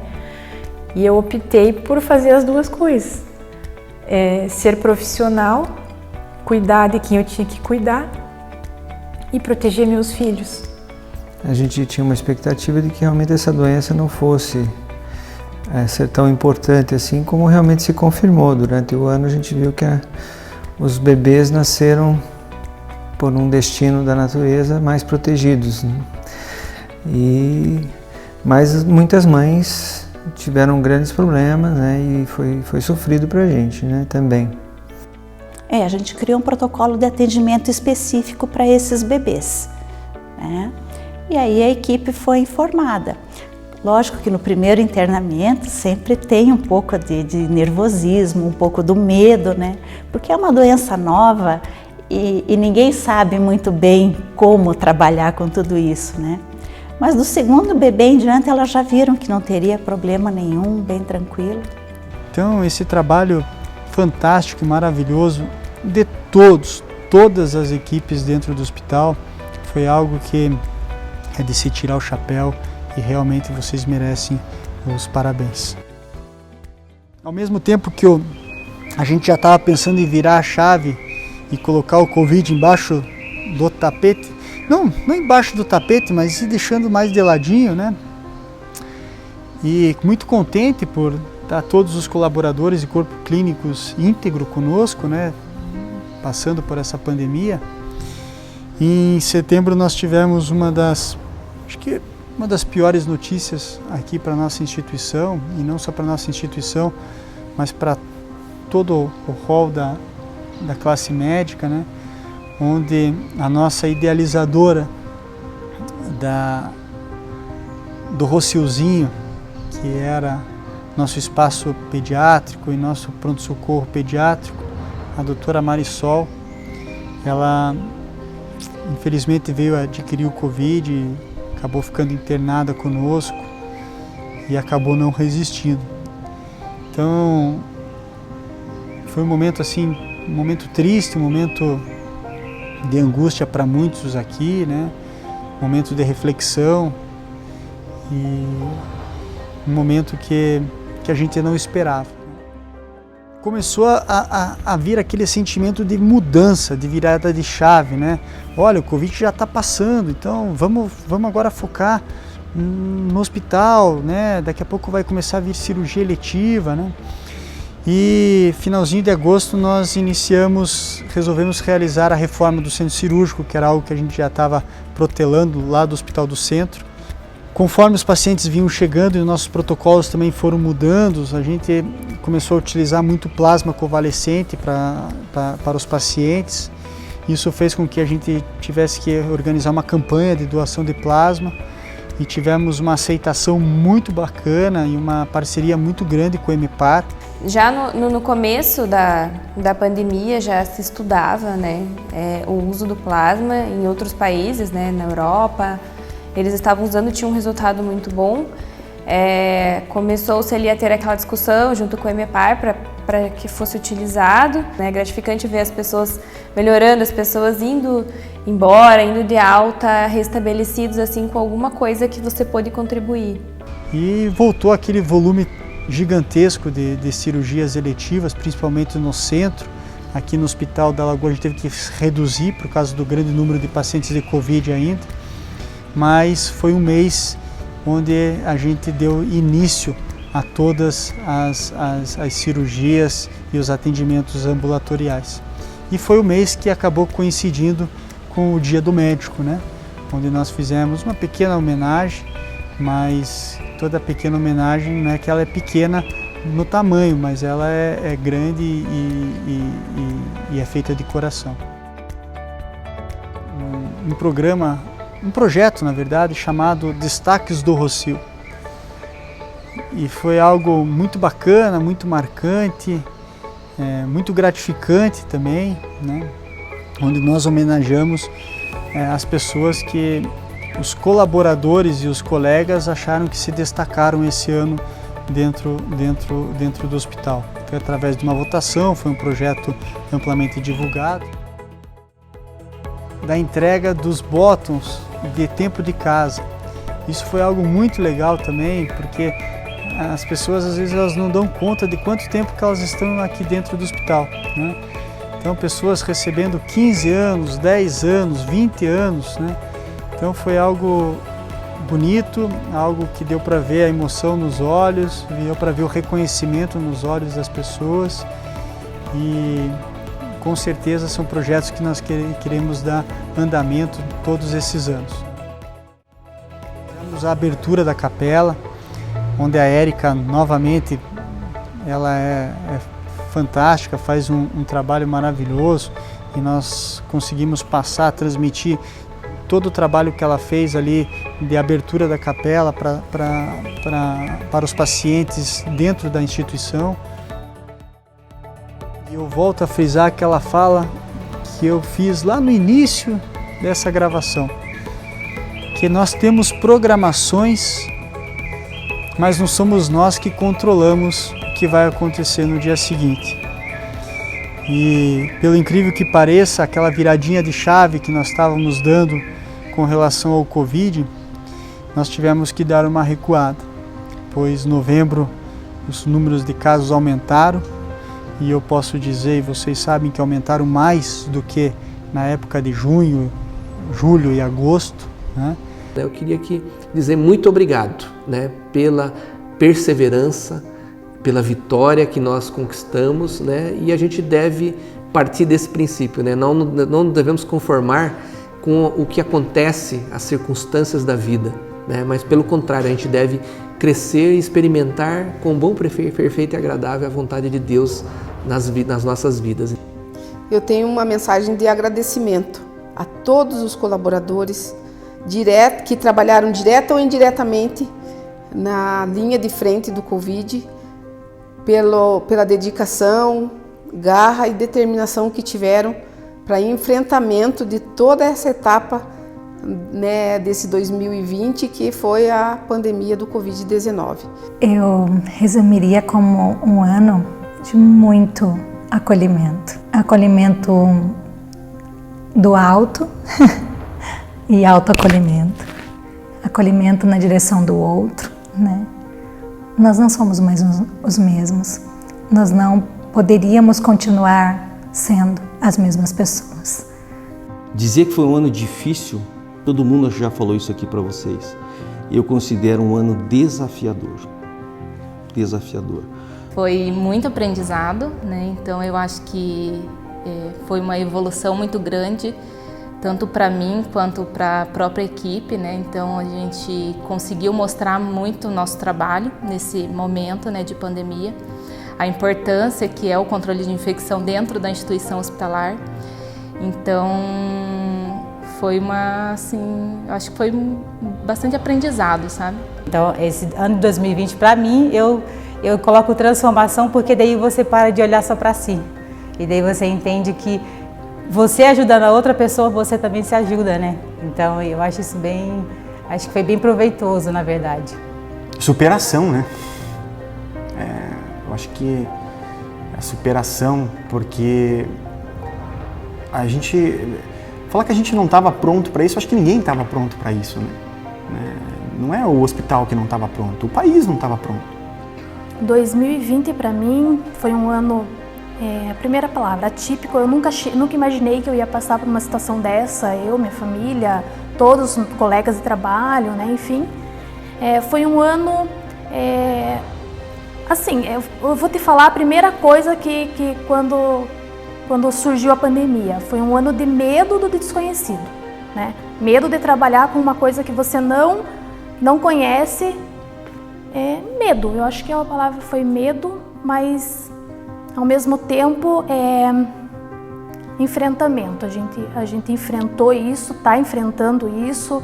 E eu optei por fazer as 2 coisas. Ser profissional, cuidar de quem eu tinha que cuidar e proteger meus filhos. A gente tinha uma expectativa de que realmente essa doença não fosse ser tão importante assim, como realmente se confirmou. Durante o ano a gente viu que os bebês nasceram por um destino da natureza mais protegidos, né? Mas muitas mães tiveram grandes problemas, né? E foi sofrido para a gente, né? Também. A gente criou um protocolo de atendimento específico para esses bebês, né? E aí a equipe foi informada. Lógico que no primeiro internamento sempre tem um pouco de nervosismo, um pouco do medo, né? Porque é uma doença nova e ninguém sabe muito bem como trabalhar com tudo isso, né? Mas do segundo bebê em diante elas já viram que não teria problema nenhum, bem tranquilo. Então esse trabalho fantástico e maravilhoso de todas as equipes dentro do hospital, foi algo que é de se tirar o chapéu e realmente vocês merecem os parabéns. Ao mesmo tempo que a gente já estava pensando em virar a chave e colocar o Covid embaixo do tapete, não embaixo do tapete, mas ir deixando mais de ladinho, né? E muito contente por estar todos os colaboradores e corpo clínicos íntegro conosco, né, passando por essa pandemia. E em setembro nós tivemos uma das piores notícias aqui para a nossa instituição, e não só para a nossa instituição, mas para todo o rol da classe médica, né, onde a nossa idealizadora do Rociozinho, que era nosso espaço pediátrico e nosso pronto-socorro pediátrico, a doutora Marisol, ela infelizmente veio adquirir o Covid e acabou ficando internada conosco e acabou não resistindo. Então, foi um momento assim, um momento triste, um momento de angústia para muitos aqui, né? Um momento de reflexão e um momento que a gente não esperava. Começou a vir aquele sentimento de mudança, de virada de chave, né? Olha, o Covid já está passando, então vamos agora focar no hospital, né? Daqui a pouco vai começar a vir cirurgia eletiva, né? E finalzinho de agosto nós resolvemos realizar a reforma do centro cirúrgico, que era algo que a gente já estava protelando lá do Hospital do Centro. Conforme os pacientes vinham chegando e os nossos protocolos também foram mudando, a gente começou a utilizar muito plasma convalescente para os pacientes. Isso fez com que a gente tivesse que organizar uma campanha de doação de plasma e tivemos uma aceitação muito bacana e uma parceria muito grande com o EMEPAR. Já no começo da pandemia já se estudava, né, o uso do plasma em outros países, né, na Europa. Eles estavam usando, tinha um resultado muito bom. Começou-se ali a ter aquela discussão junto com o EMEPAR para que fosse utilizado. É gratificante ver as pessoas melhorando, as pessoas indo embora, indo de alta, restabelecidos assim com alguma coisa que você pôde contribuir. E voltou aquele volume gigantesco de cirurgias eletivas, principalmente no centro. Aqui no Hospital da Lagoa a gente teve que reduzir por causa do grande número de pacientes de Covid ainda. Mas foi um mês onde a gente deu início a todas as cirurgias e os atendimentos ambulatoriais. E foi o mês que acabou coincidindo com o Dia do Médico, né? Onde nós fizemos uma pequena homenagem, mas toda pequena homenagem não é que ela é pequena no tamanho, mas ela é grande e é feita de coração. Um projeto, na verdade, chamado Destaques do Rocio. E foi algo muito bacana, muito marcante, muito gratificante também, né? Onde nós homenageamos as pessoas que os colaboradores e os colegas acharam que se destacaram esse ano dentro do hospital. Foi através de uma votação, foi um projeto amplamente divulgado. Da entrega dos botões de tempo de casa. Isso foi algo muito legal também, porque as pessoas às vezes elas não dão conta de quanto tempo que elas estão aqui dentro do hospital, né? Então pessoas recebendo 15 anos, 10 anos, 20 anos, né? Então foi algo bonito, algo que deu para ver a emoção nos olhos, deu para ver o reconhecimento nos olhos das pessoas e com certeza são projetos que nós queremos dar andamento todos esses anos. Temos a abertura da capela, onde a Érica novamente ela é fantástica, faz um trabalho maravilhoso e nós conseguimos transmitir todo o trabalho que ela fez ali de abertura da capela para os pacientes dentro da instituição. E eu volto a frisar aquela fala que eu fiz lá no início dessa gravação, que nós temos programações, mas não somos nós que controlamos o que vai acontecer no dia seguinte. E pelo incrível que pareça, aquela viradinha de chave que nós estávamos dando com relação ao Covid, nós tivemos que dar uma recuada, pois em novembro os números de casos aumentaram e eu posso dizer, e vocês sabem que aumentaram mais do que na época de junho, julho e agosto, né? Eu queria aqui dizer muito obrigado, né, pela perseverança, pela vitória que nós conquistamos, né? E a gente deve partir desse princípio, né? Não devemos conformar com o que acontece, as circunstâncias da vida, né? Mas pelo contrário, a gente deve crescer e experimentar com bom, perfeito e agradável a vontade de Deus nas nossas vidas. Eu tenho uma mensagem de agradecimento a todos os colaboradores que trabalharam direta ou indiretamente na linha de frente do Covid, pela dedicação, garra e determinação que tiveram para enfrentamento de toda essa etapa, né, desse 2020, que foi a pandemia do Covid-19. Eu resumiria como um ano de muito acolhimento. Acolhimento do alto e autoacolhimento. Acolhimento na direção do outro, né? Nós não somos mais os mesmos. Nós não poderíamos continuar sendo as mesmas pessoas. Dizer que foi um ano difícil, todo mundo já falou isso aqui para vocês. Eu considero um ano desafiador. Desafiador. Foi muito aprendizado, né? Então eu acho que foi uma evolução muito grande, tanto para mim quanto para a própria equipe, né? Então a gente conseguiu mostrar muito o nosso trabalho nesse momento, né, de pandemia, a importância que é o controle de infecção dentro da instituição hospitalar. Então foi acho que foi bastante aprendizado, sabe? Então esse ano de 2020 para mim eu coloco transformação, porque daí você para de olhar só para si e daí você entende que você ajudando a outra pessoa, você também se ajuda, né? Então eu acho isso acho que foi bem proveitoso, na verdade. Superação, né? Eu acho que é superação, porque falar que a gente não estava pronto para isso, acho que ninguém estava pronto para isso, né? Não é o hospital que não estava pronto, o país não estava pronto. 2020 para mim foi um ano, a primeira palavra, atípico. Eu nunca imaginei que eu ia passar por uma situação dessa, eu, minha família, todos os colegas de trabalho, né? Enfim. Foi um ano, assim, eu vou te falar a primeira coisa que quando surgiu a pandemia, foi um ano de medo do desconhecido, né? Medo de trabalhar com uma coisa que você não conhece. Medo, eu acho que a palavra foi medo, mas ao mesmo tempo enfrentamento. A gente enfrentou isso, está enfrentando isso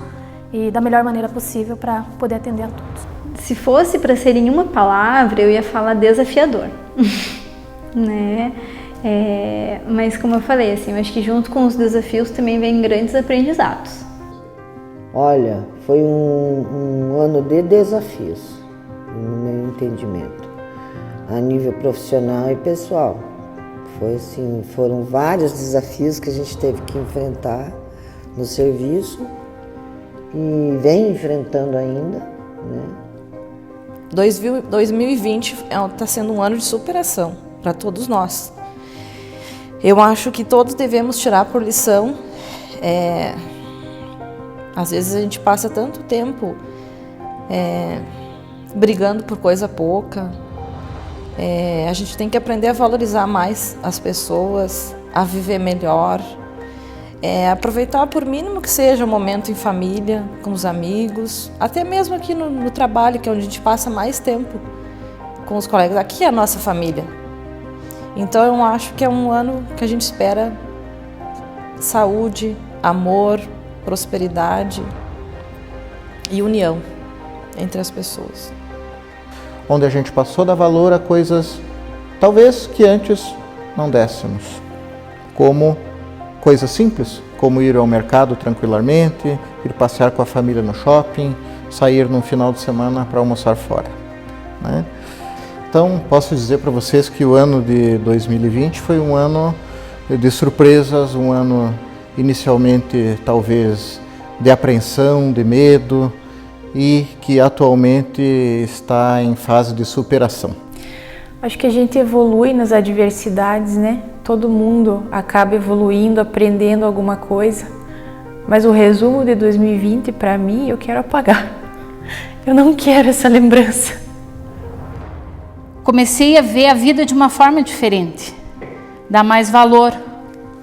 e da melhor maneira possível para poder atender a todos. Se fosse para ser em uma palavra, eu ia falar desafiador, né? Mas como eu falei, assim, eu acho que junto com os desafios também vem grandes aprendizados. Olha, foi um ano de desafios, no meu entendimento, a nível profissional e pessoal. Foram vários desafios que a gente teve que enfrentar no serviço e vem enfrentando ainda, né? 2020 está sendo um ano de superação para todos nós. Eu acho que todos devemos tirar por lição. Às vezes a gente passa tanto tempo brigando por coisa pouca. A gente tem que aprender a valorizar mais as pessoas, a viver melhor, aproveitar por mínimo que seja o momento em família, com os amigos, até mesmo aqui no trabalho, que é onde a gente passa mais tempo com os colegas. Aqui é a nossa família. Então eu acho que é um ano que a gente espera saúde, amor, prosperidade e união entre as pessoas. Onde a gente passou a dar valor a coisas talvez que antes não dessemos, como coisas simples, como ir ao mercado tranquilamente, ir passear com a família no shopping, sair num final de semana para almoçar fora, né? Então, posso dizer para vocês que o ano de 2020 foi um ano de surpresas, um ano inicialmente talvez de apreensão, de medo, e que atualmente está em fase de superação. Acho que a gente evolui nas adversidades, né? Todo mundo acaba evoluindo, aprendendo alguma coisa. Mas o resumo de 2020, para mim, eu quero apagar. Eu não quero essa lembrança. comecei a ver a vida de uma forma diferente, dar mais valor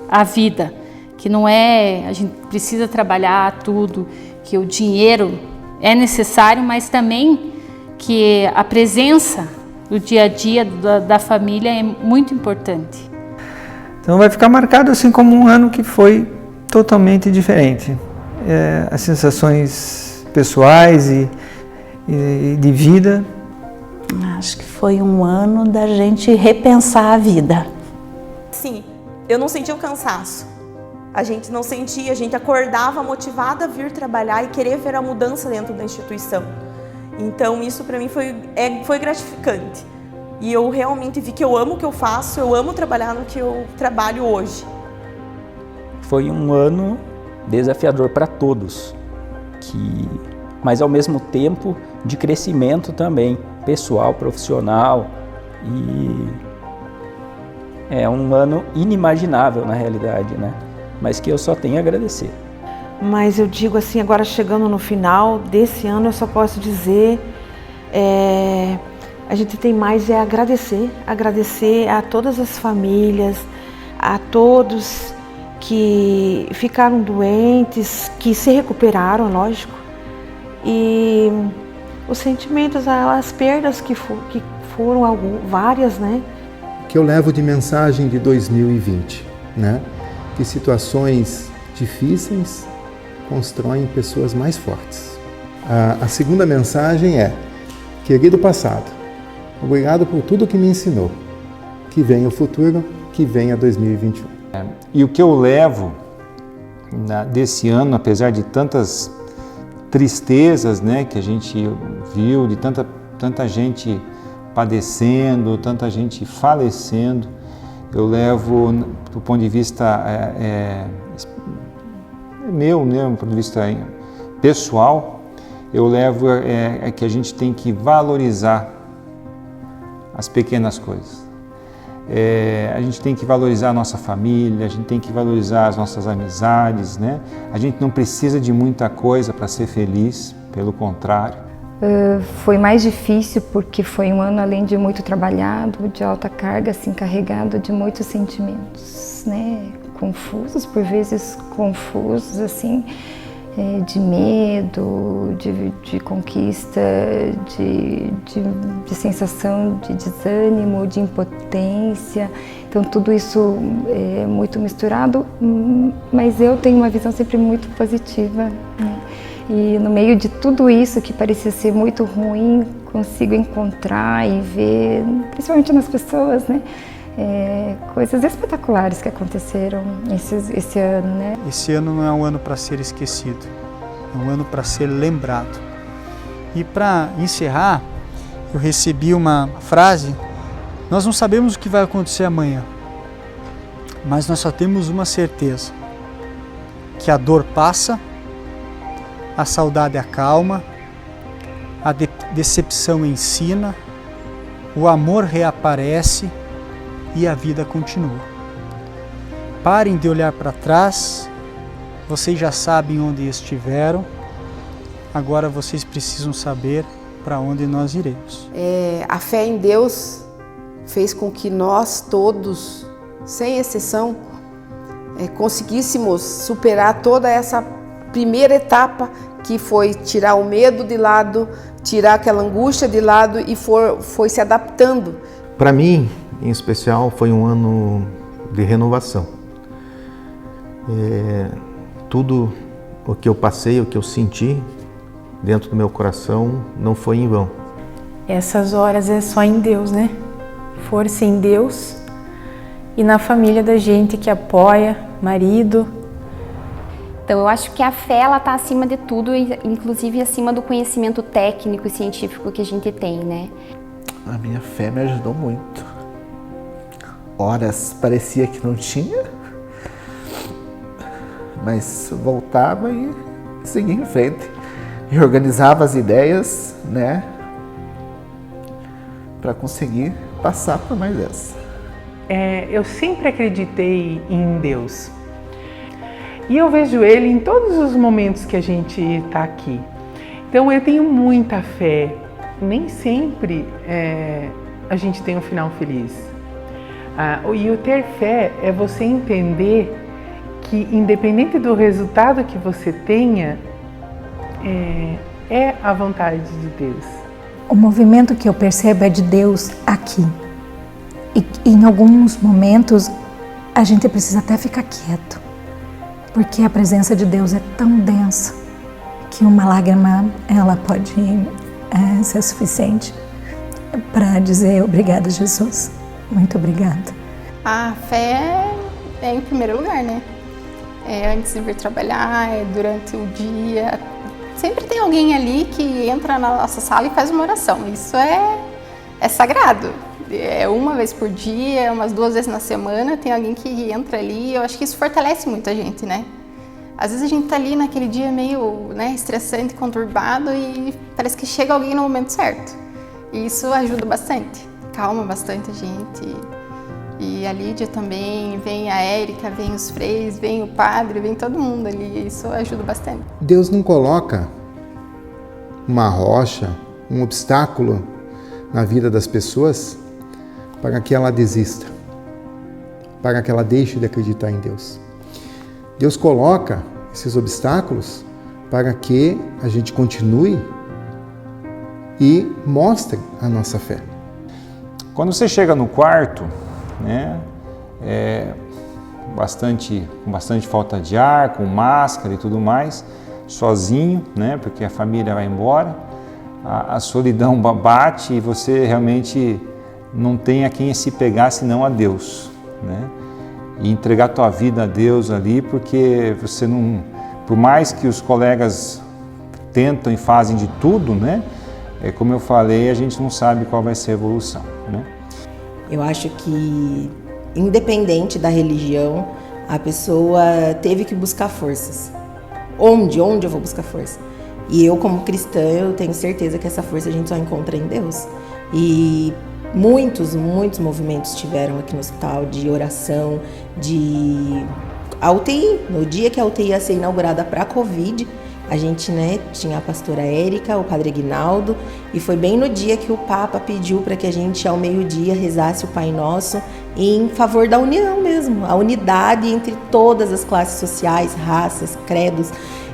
à vida, que não é, a gente precisa trabalhar tudo, que o dinheiro é necessário, mas também que a presença do dia a dia da família é muito importante. Então vai ficar marcado assim como um ano que foi totalmente diferente. As sensações pessoais e de vida. Acho que foi um ano da gente repensar a vida. Sim, eu não senti o cansaço. A gente não sentia, a gente acordava motivada a vir trabalhar e querer ver a mudança dentro da instituição. Então isso para mim foi gratificante. E eu realmente vi que eu amo o que eu faço, eu amo trabalhar no que eu trabalho hoje. Foi um ano desafiador para todos, mas ao mesmo tempo de crescimento também, pessoal, profissional, e é um ano inimaginável na realidade, né? Mas que eu só tenho a agradecer. Mas eu digo assim, agora chegando no final desse ano, eu só posso dizer, a gente tem mais agradecer a todas as famílias, a todos que ficaram doentes, que se recuperaram, lógico, e os sentimentos, as perdas que foram várias, né? Que eu levo de mensagem de 2020, né? Que situações difíceis constroem pessoas mais fortes. A segunda mensagem é: querido passado, obrigado por tudo que me ensinou. Que venha o futuro, que venha 2021. E o que eu levo desse ano, apesar de tantas tristezas, né, que a gente viu, de tanta gente padecendo, tanta gente falecendo, eu levo do ponto de vista meu, né, do ponto de vista pessoal, eu levo que a gente tem que valorizar as pequenas coisas. A gente tem que valorizar a nossa família, a gente tem que valorizar as nossas amizades, né? A gente não precisa de muita coisa para ser feliz, pelo contrário. Foi mais difícil porque foi um ano, além de muito trabalhado, de alta carga, assim, carregado de muitos sentimentos, né? Confusos, por vezes confusos, assim, de medo, de conquista, de sensação de desânimo, de impotência. Então tudo isso é muito misturado, mas eu tenho uma visão sempre muito positiva, né? E no meio de tudo isso que parecia ser muito ruim, consigo encontrar e ver, principalmente nas pessoas, né? Coisas espetaculares que aconteceram esse ano, né? Esse ano não é um ano para ser esquecido, é um ano para ser lembrado. E para encerrar, eu recebi uma frase: nós não sabemos o que vai acontecer amanhã, mas nós só temos uma certeza, que a dor passa, a saudade acalma, a decepção ensina, o amor reaparece e a vida continua. Parem de olhar para trás, vocês já sabem onde estiveram, agora vocês precisam saber para onde nós iremos. A fé em Deus fez com que nós todos, sem exceção, conseguíssemos superar toda essa primeira etapa, que foi tirar o medo de lado, tirar aquela angústia de lado e foi se adaptando. Para mim, em especial, foi um ano de renovação. Tudo o que eu passei, o que eu senti dentro do meu coração não foi em vão. Essas horas é só em Deus, né? Força em Deus e na família da gente que apoia, marido. Então eu acho que a fé, ela está acima de tudo, inclusive acima do conhecimento técnico e científico que a gente tem, né? A minha fé me ajudou muito. Horas parecia que não tinha, mas voltava e seguia em frente. E organizava as ideias, né, para conseguir passar por mais essa. Eu sempre acreditei em Deus. E eu vejo Ele em todos os momentos que a gente está aqui. Então eu tenho muita fé. Nem sempre a gente tem um final feliz. E o ter fé é você entender que, independente do resultado que você tenha, é a vontade de Deus. O movimento que eu percebo é de Deus aqui. E em alguns momentos a gente precisa até ficar quieto, porque a presença de Deus é tão densa que uma lágrima ela pode ser suficiente para dizer obrigada, Jesus. Muito obrigada. A fé é em primeiro lugar, né? É antes de vir trabalhar, é durante o dia. Sempre tem alguém ali que entra na nossa sala e faz uma oração. Isso é sagrado. É uma vez por dia, umas 2 vezes na semana, tem alguém que entra ali. Eu acho que isso fortalece muito a gente, né? Às vezes a gente tá ali naquele dia meio, né, estressante, conturbado e parece que chega alguém no momento certo. E isso ajuda bastante, calma bastante a gente. E a Lídia também, vem a Érica, vem os freis, vem o padre, vem todo mundo ali. Isso ajuda bastante. Deus não coloca uma rocha, um obstáculo na vida das pessoas para que ela desista, para que ela deixe de acreditar em Deus. Deus coloca esses obstáculos para que a gente continue e mostre a nossa fé. Quando você chega no quarto, né, com bastante falta de ar, com máscara e tudo mais, sozinho, né, porque a família vai embora, a solidão bate e você realmente não tem a quem se pegar senão a Deus, né? E entregar a tua vida a Deus ali, porque você não, por mais que os colegas tentam e fazem de tudo, né? Como eu falei, a gente não sabe qual vai ser a evolução, né? Eu acho que, independente da religião, a pessoa teve que buscar forças. Onde eu vou buscar força? E eu, como cristã, eu tenho certeza que essa força a gente só encontra em Deus. E muitos movimentos tiveram aqui no hospital de oração, a UTI. No dia que a UTI ia ser inaugurada para a Covid, a gente, né, tinha a pastora Érica, o padre Aguinaldo, e foi bem no dia que o Papa pediu para que a gente, ao meio-dia, rezasse o Pai Nosso em favor da união mesmo, a unidade entre todas as classes sociais, raças, credos,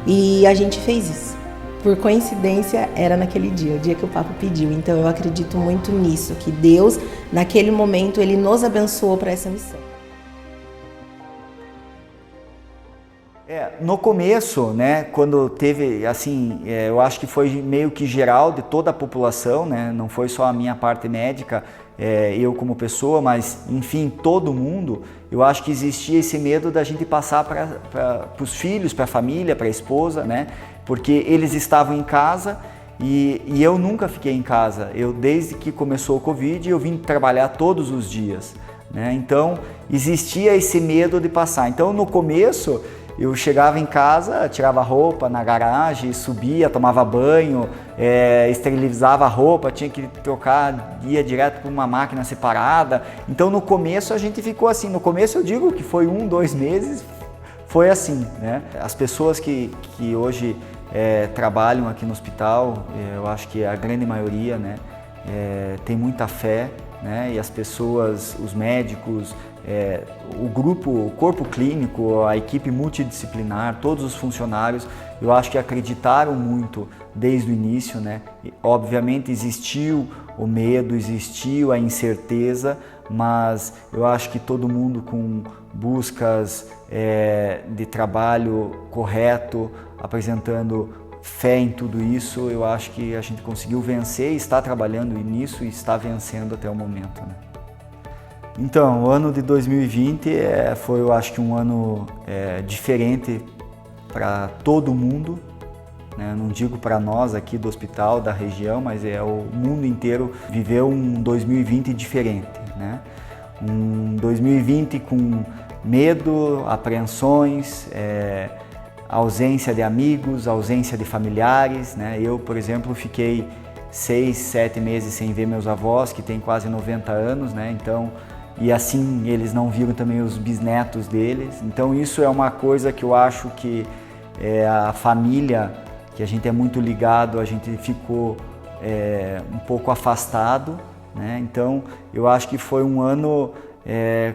e a gente fez isso. Por coincidência, era naquele dia, o dia que o Papa pediu. Então eu acredito muito nisso, que Deus, naquele momento, Ele nos abençoou para essa missão. No começo, né, quando teve, assim, eu acho que foi meio que geral de toda a população, né, não foi só a minha parte médica, eu como pessoa, mas, enfim, todo mundo, eu acho que existia esse medo da gente passar para os filhos, para a família, para a esposa, né, porque eles estavam em casa e eu nunca fiquei em casa. Eu, desde que começou o Covid, eu vim trabalhar todos os dias, né, então existia esse medo de passar. Então, no começo, eu chegava em casa, tirava a roupa na garagem, subia, tomava banho, esterilizava a roupa, tinha que trocar, ia direto para uma máquina separada. Então no começo a gente ficou assim, no começo eu digo que foi 1, 2 meses, foi assim, né? As pessoas que hoje trabalham aqui no hospital, eu acho que a grande maioria, né, tem muita fé, né? E as pessoas, os médicos, o grupo, o corpo clínico, a equipe multidisciplinar, todos os funcionários, eu acho que acreditaram muito desde o início, né? E, obviamente existiu o medo, existiu a incerteza, mas eu acho que todo mundo com buscas de trabalho correto, apresentando fé em tudo isso, eu acho que a gente conseguiu vencer, está trabalhando nisso e está vencendo até o momento, né? Então, o ano de 2020 foi, eu acho que um ano diferente para todo mundo, né? Não digo para nós aqui do hospital, da região, mas o mundo inteiro viveu um 2020 diferente, né? Um 2020 com medo, apreensões, ausência de amigos, ausência de familiares, né? Eu, por exemplo, fiquei 6, 7 meses sem ver meus avós, que têm quase 90 anos, né? Então, e assim eles não viram também os bisnetos deles. Então isso é uma coisa que eu acho que a família, que a gente é muito ligado, a gente ficou um pouco afastado, né? Então, eu acho que foi um ano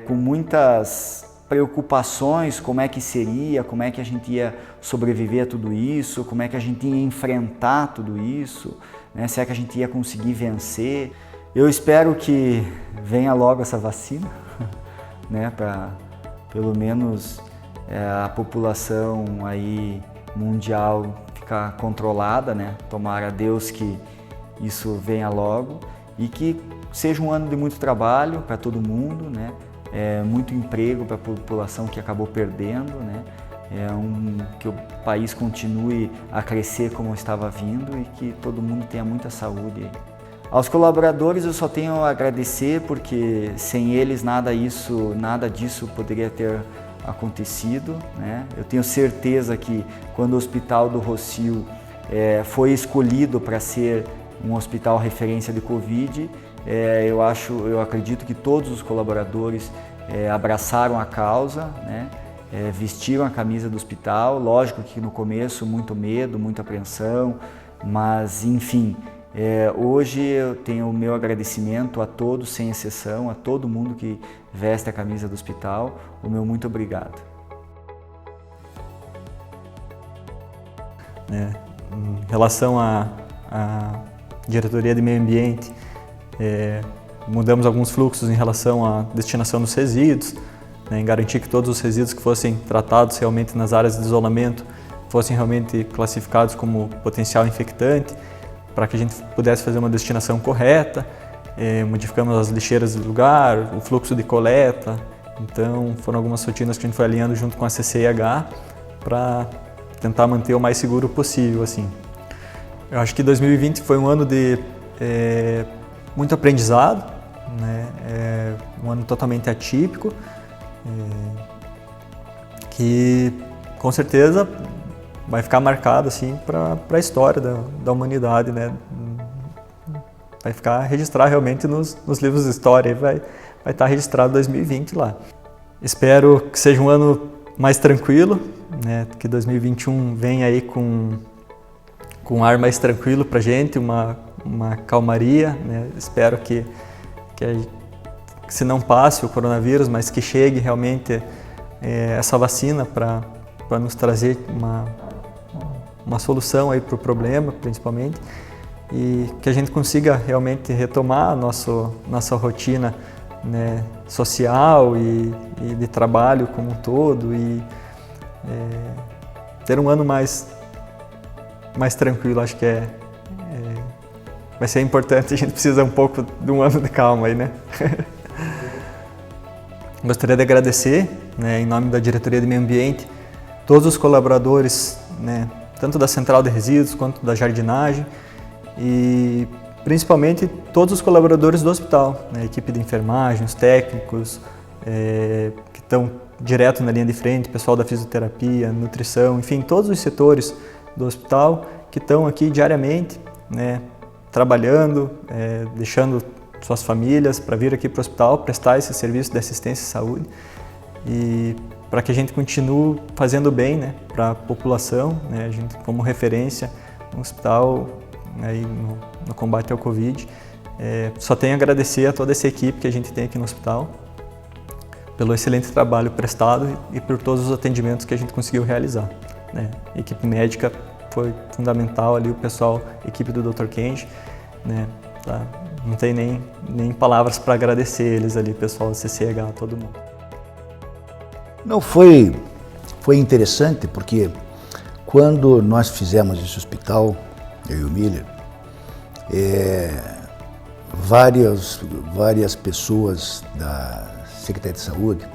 com muitas preocupações, como é que seria, como é que a gente ia sobreviver a tudo isso, como é que a gente ia enfrentar tudo isso, né? Se é que a gente ia conseguir vencer. Eu espero que venha logo essa vacina, né? Para pelo menos a população aí mundial ficar controlada, né? Tomara a Deus que isso venha logo e que seja um ano de muito trabalho para todo mundo, né? Muito emprego para a população que acabou perdendo, né? Que o país continue a crescer como estava vindo e que todo mundo tenha muita saúde. Aos colaboradores eu só tenho a agradecer, porque sem eles nada disso poderia ter acontecido, né? Eu tenho certeza que quando o Hospital do Rossio foi escolhido para ser um hospital referência de Covid, eu acredito que todos os colaboradores abraçaram a causa, né? Vestiram a camisa do hospital. Lógico que no começo muito medo, muita apreensão, mas enfim, hoje eu tenho o meu agradecimento a todos, sem exceção, a todo mundo que veste a camisa do hospital, o meu muito obrigado. Em relação à diretoria de meio ambiente, mudamos alguns fluxos em relação à destinação dos resíduos, né, em garantir que todos os resíduos que fossem tratados realmente nas áreas de isolamento fossem realmente classificados como potencial infectante, para que a gente pudesse fazer uma destinação correta. Modificamos as lixeiras do lugar, o fluxo de coleta. Então foram algumas rotinas que a gente foi alinhando junto com a CCIH para tentar manter o mais seguro possível, assim. Eu acho que 2020 foi um ano de muito aprendizado, né? Um ano totalmente atípico, que com certeza vai ficar marcado assim para a história da humanidade, né? Vai ficar registrado realmente nos livros de história, vai estar registrado 2020 lá. Espero que seja um ano mais tranquilo, né? Que 2021 venha aí com um ar mais tranquilo para a gente, uma calmaria, né? Espero que se não passe o coronavírus, mas que chegue realmente essa vacina para nos trazer uma solução aí para o problema, principalmente, e que a gente consiga realmente retomar a nossa rotina, né, social e de trabalho como um todo, e ter um ano mais tranquilo. Acho que vai ser importante. A gente precisa um pouco de um ano de calma aí, né? Gostaria de agradecer, né, em nome da Diretoria de Meio Ambiente, todos os colaboradores, né, tanto da Central de Resíduos quanto da jardinagem, e principalmente todos os colaboradores do hospital, né, a equipe de enfermagem, os técnicos que estão direto na linha de frente, pessoal da fisioterapia, nutrição, enfim, todos os setores do hospital que estão aqui diariamente, né, trabalhando, deixando suas famílias para vir aqui para o hospital prestar esse serviço de assistência e saúde, e para que a gente continue fazendo bem, né, para a população, né, a gente como referência no hospital, aí no combate ao Covid. Só tenho a agradecer a toda essa equipe que a gente tem aqui no hospital pelo excelente trabalho prestado e por todos os atendimentos que a gente conseguiu realizar, né. A equipe médica foi fundamental ali, o pessoal, a equipe do Dr. Kenji, né, tá? Não tem nem palavras para agradecer eles ali, pessoal do CCH, todo mundo. Não, foi interessante porque quando nós fizemos esse hospital, eu e o Miller, várias pessoas da Secretaria de Saúde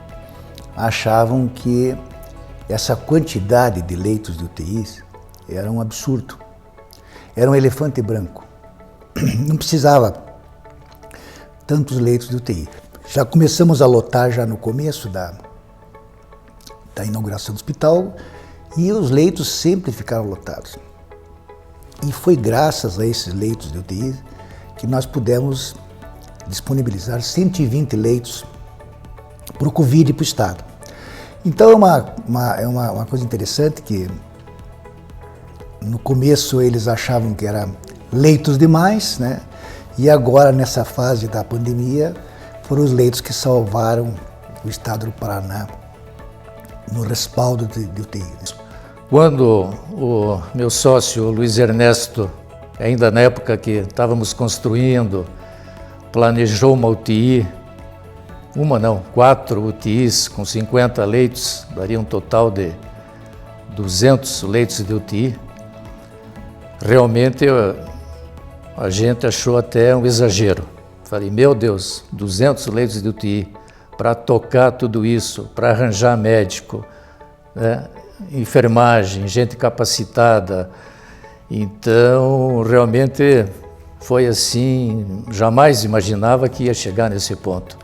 achavam que essa quantidade de leitos de UTIs era um absurdo, era um elefante branco, não precisava tantos leitos de UTI. Já começamos a lotar já no começo da inauguração do hospital e os leitos sempre ficaram lotados. E foi graças a esses leitos de UTI que nós pudemos disponibilizar 120 leitos para o Covid e para o Estado. Então é uma coisa interessante que no começo eles achavam que era leitos demais, né? E agora, nessa fase da pandemia, foram os leitos que salvaram o estado do Paraná no respaldo de UTI. Quando o meu sócio Luiz Ernesto, ainda na época que estávamos construindo, planejou uma UTI, 4 UTIs com 50 leitos, daria um total de 200 leitos de UTI. Realmente a gente achou até um exagero. Falei, meu Deus, 200 leitos de UTI para tocar tudo isso, para arranjar médico, né? Enfermagem, gente capacitada. Então, realmente foi assim, jamais imaginava que ia chegar nesse ponto.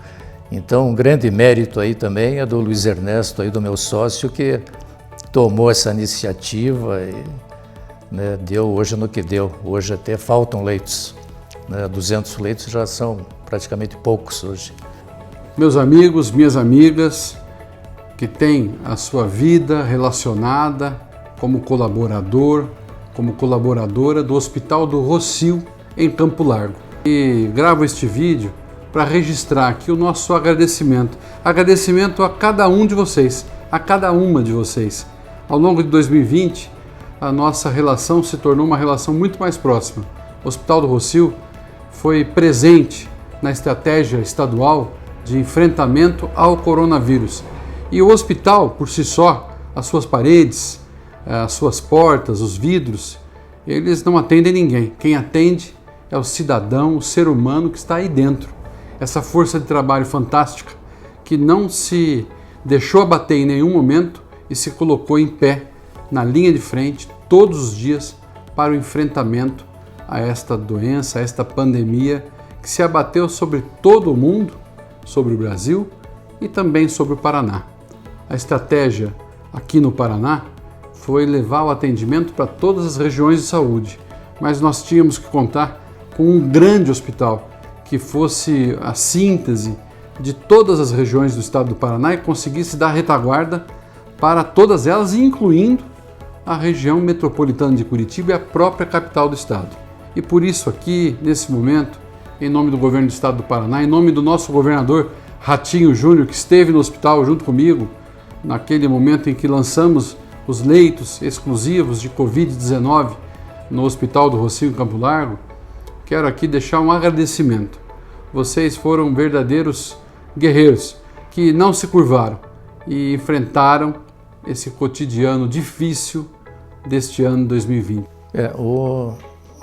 Então, um grande mérito aí também é do Luiz Ernesto, aí do meu sócio, que tomou essa iniciativa e, né, deu hoje no que deu. Hoje até faltam leitos, né? 200 leitos já são praticamente poucos hoje. Meus amigos, minhas amigas, que têm a sua vida relacionada como colaborador, como colaboradora do Hospital do Rossio, em Campo Largo. E gravo este vídeo para registrar aqui o nosso agradecimento. Agradecimento a cada um de vocês, a cada uma de vocês. Ao longo de 2020, a nossa relação se tornou uma relação muito mais próxima. O Hospital do Rossio foi presente na estratégia estadual de enfrentamento ao coronavírus. E o hospital, por si só, as suas paredes, as suas portas, os vidros, eles não atendem ninguém. Quem atende é o cidadão, o ser humano que está aí dentro. Essa força de trabalho fantástica que não se deixou abater em nenhum momento e se colocou em pé na linha de frente todos os dias para o enfrentamento a esta doença, a esta pandemia que se abateu sobre todo o mundo, sobre o Brasil e também sobre o Paraná. A estratégia aqui no Paraná foi levar o atendimento para todas as regiões de saúde, mas nós tínhamos que contar com um grande hospital que fosse a síntese de todas as regiões do estado do Paraná e conseguisse dar retaguarda para todas elas, incluindo a região metropolitana de Curitiba e a própria capital do estado. E por isso aqui, nesse momento, em nome do governo do estado do Paraná, em nome do nosso governador Ratinho Júnior, que esteve no hospital junto comigo, naquele momento em que lançamos os leitos exclusivos de Covid-19 no Hospital do Rossio em Campo Largo, quero aqui deixar um agradecimento. Vocês foram verdadeiros guerreiros que não se curvaram e enfrentaram esse cotidiano difícil deste ano 2020. O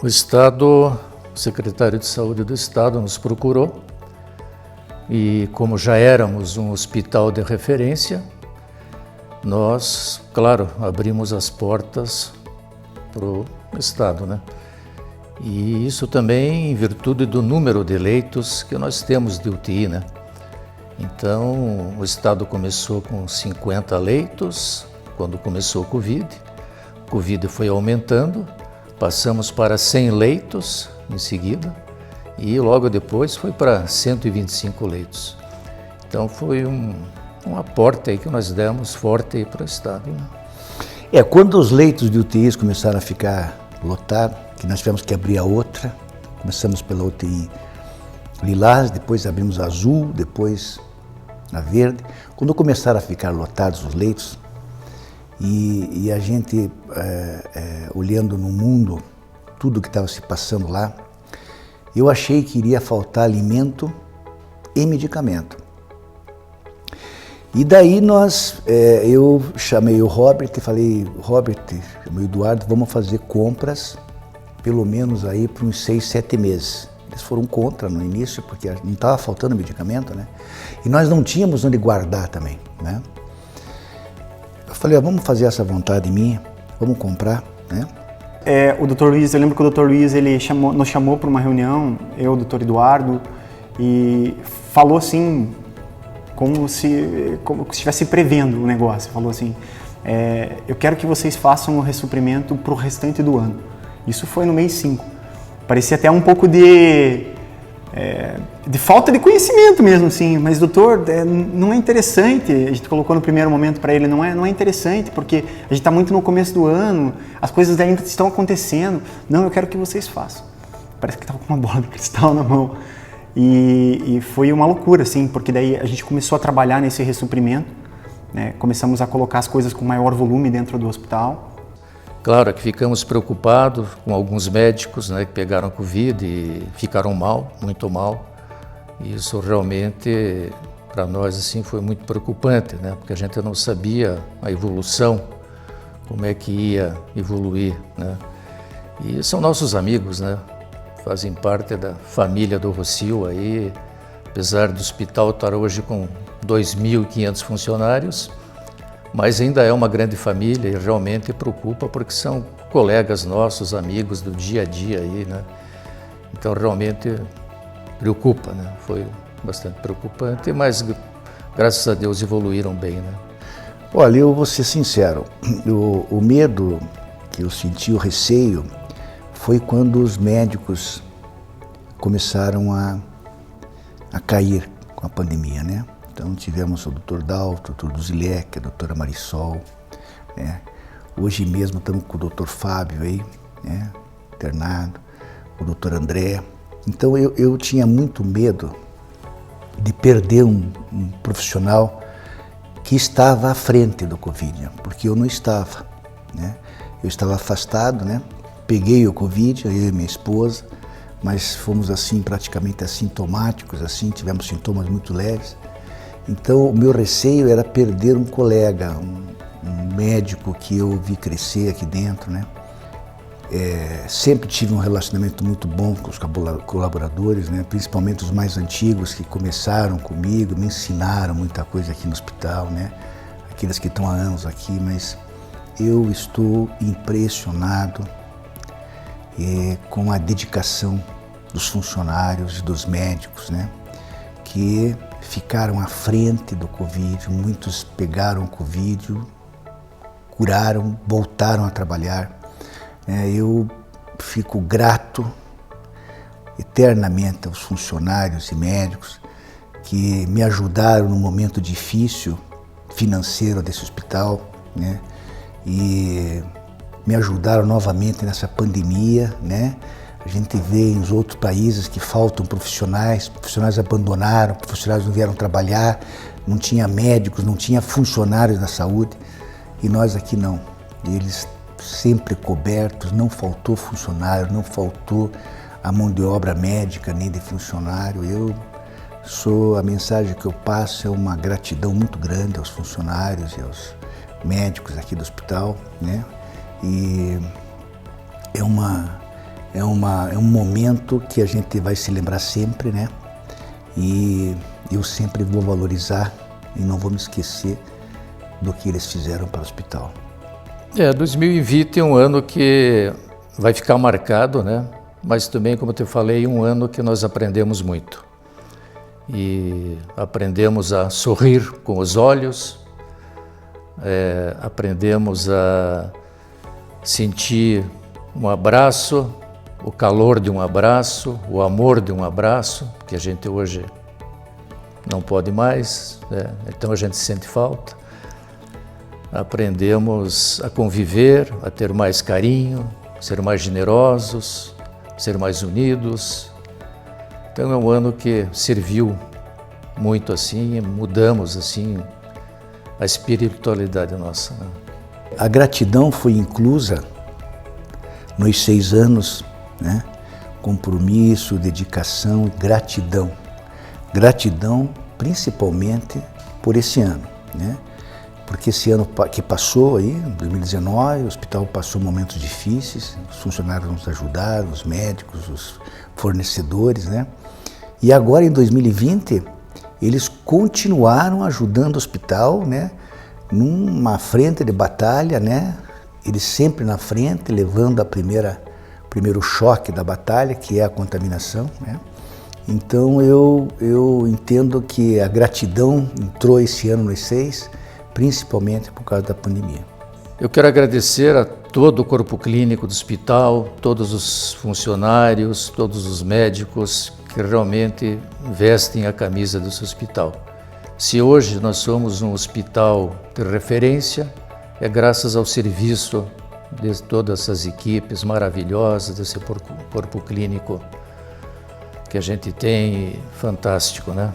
Estado, o secretário de Saúde do Estado nos procurou e, como já éramos um hospital de referência, nós, claro, abrimos as portas para o Estado, né? E isso também em virtude do número de leitos que nós temos de UTI, né? Então, o Estado começou com 50 leitos, quando começou o Covid foi aumentando, passamos para 100 leitos em seguida, e logo depois foi para 125 leitos. Então, foi um aporte aí que nós demos forte para o Estado, né? Quando os leitos de UTIs começaram a ficar lotados, que nós tivemos que abrir a outra, começamos pela UTI lilás, depois abrimos a azul, depois a verde. Quando começaram a ficar lotados os leitos, e a gente olhando no mundo, tudo que estava se passando lá, eu achei que iria faltar alimento e medicamento. E daí eu chamei o Robert e falei, Robert, chamei o Eduardo, vamos fazer compras pelo menos aí por uns 6, 7 meses. Eles foram contra no início, porque não estava faltando medicamento, né? E nós não tínhamos onde guardar também, né? Eu falei, vamos fazer essa vontade minha, vamos comprar, né? O Dr. Luiz, eu lembro que o Dr. Luiz nos chamou para uma reunião, eu, o Dr. Eduardo, e falou assim, como se estivesse prevendo o negócio. Falou assim, eu quero que vocês façam o ressuprimento para o restante do ano. Isso foi no mês 5. Parecia até um pouco de falta de conhecimento mesmo, assim. Mas, doutor, não é interessante. A gente colocou no primeiro momento para ele, não é interessante, porque a gente está muito no começo do ano, as coisas ainda estão acontecendo. Não, eu quero que vocês façam. parece que estava com uma bola de cristal na mão. E foi uma loucura, assim, porque daí a gente começou a trabalhar nesse ressuprimento, né? Começamos a colocar as coisas com maior volume dentro do hospital. Claro que ficamos preocupados com alguns médicos, né, que pegaram Covid e ficaram mal, muito mal. E isso realmente, para nós, assim, foi muito preocupante, né, porque a gente não sabia a evolução, como é que ia evoluir, né. E são nossos amigos, né, fazem parte da família do Rossio aí, apesar do hospital estar hoje com 2.500 funcionários, mas ainda é uma grande família e realmente preocupa porque são colegas nossos, amigos do dia a dia aí, né? Então realmente preocupa, né? Foi bastante preocupante, mas graças a Deus evoluíram bem, né? Olha, eu vou ser sincero, o medo que eu senti, o receio, foi quando os médicos começaram a cair com a pandemia, né? Então tivemos o Dr. Dalto, o Dr. Duzilek, a doutora Marisol, né? Hoje mesmo estamos com o Dr. Fábio aí, né? Internado, o Dr. André. Então eu tinha muito medo de perder um profissional que estava à frente do Covid, porque eu não estava, né? Eu estava afastado, né? Peguei o Covid, eu e minha esposa, mas fomos assim praticamente assintomáticos, assim, tivemos sintomas muito leves. Então o meu receio era perder um colega, um médico que eu vi crescer aqui dentro, né? Sempre tive um relacionamento muito bom com os colaboradores, né? Principalmente os mais antigos que começaram comigo, me ensinaram muita coisa aqui no hospital, né? Aqueles que estão há anos aqui, mas eu estou impressionado com a dedicação dos funcionários e dos médicos, né? Que ficaram à frente do Covid, muitos pegaram o Covid, curaram, voltaram a trabalhar. Eu fico grato eternamente aos funcionários e médicos que me ajudaram no momento difícil financeiro desse hospital, né? E me ajudaram novamente nessa pandemia, né? A gente vê em outros países que faltam profissionais abandonaram, profissionais não vieram trabalhar, não tinha médicos, não tinha funcionários da saúde, e nós aqui não. Eles sempre cobertos, não faltou funcionário, não faltou a mão de obra médica nem de funcionário. A mensagem que eu passo é uma gratidão muito grande aos funcionários e aos médicos aqui do hospital, né? E é um momento que a gente vai se lembrar sempre, né? E eu sempre vou valorizar e não vou me esquecer do que eles fizeram para o hospital. 2020 é um ano que vai ficar marcado, né? Mas também, como eu te falei, um ano que nós aprendemos muito. E aprendemos a sorrir com os olhos, aprendemos a sentir um abraço, o calor de um abraço, o amor de um abraço, que a gente hoje não pode mais, né? Então a gente sente falta. Aprendemos a conviver, a ter mais carinho, ser mais generosos, ser mais unidos. Então é um ano que serviu muito assim, mudamos assim a espiritualidade nossa, né? A gratidão foi inclusa nos 6 anos, né? Compromisso, dedicação, gratidão. Gratidão principalmente por esse ano, né? Porque esse ano que passou aí, 2019, o hospital passou momentos difíceis, os funcionários nos ajudaram, os médicos, os fornecedores, né? E agora em 2020, eles continuaram ajudando o hospital, né? Numa frente de batalha, né? Eles sempre na frente, levando primeiro choque da batalha, que é a contaminação, né? Então eu entendo que a gratidão entrou esse ano nos 6, principalmente por causa da pandemia. Eu quero agradecer a todo o corpo clínico do hospital, todos os funcionários, todos os médicos que realmente vestem a camisa desse hospital. Se hoje nós somos um hospital de referência, é graças ao serviço de todas essas equipes maravilhosas, desse corpo clínico que a gente tem, fantástico, né?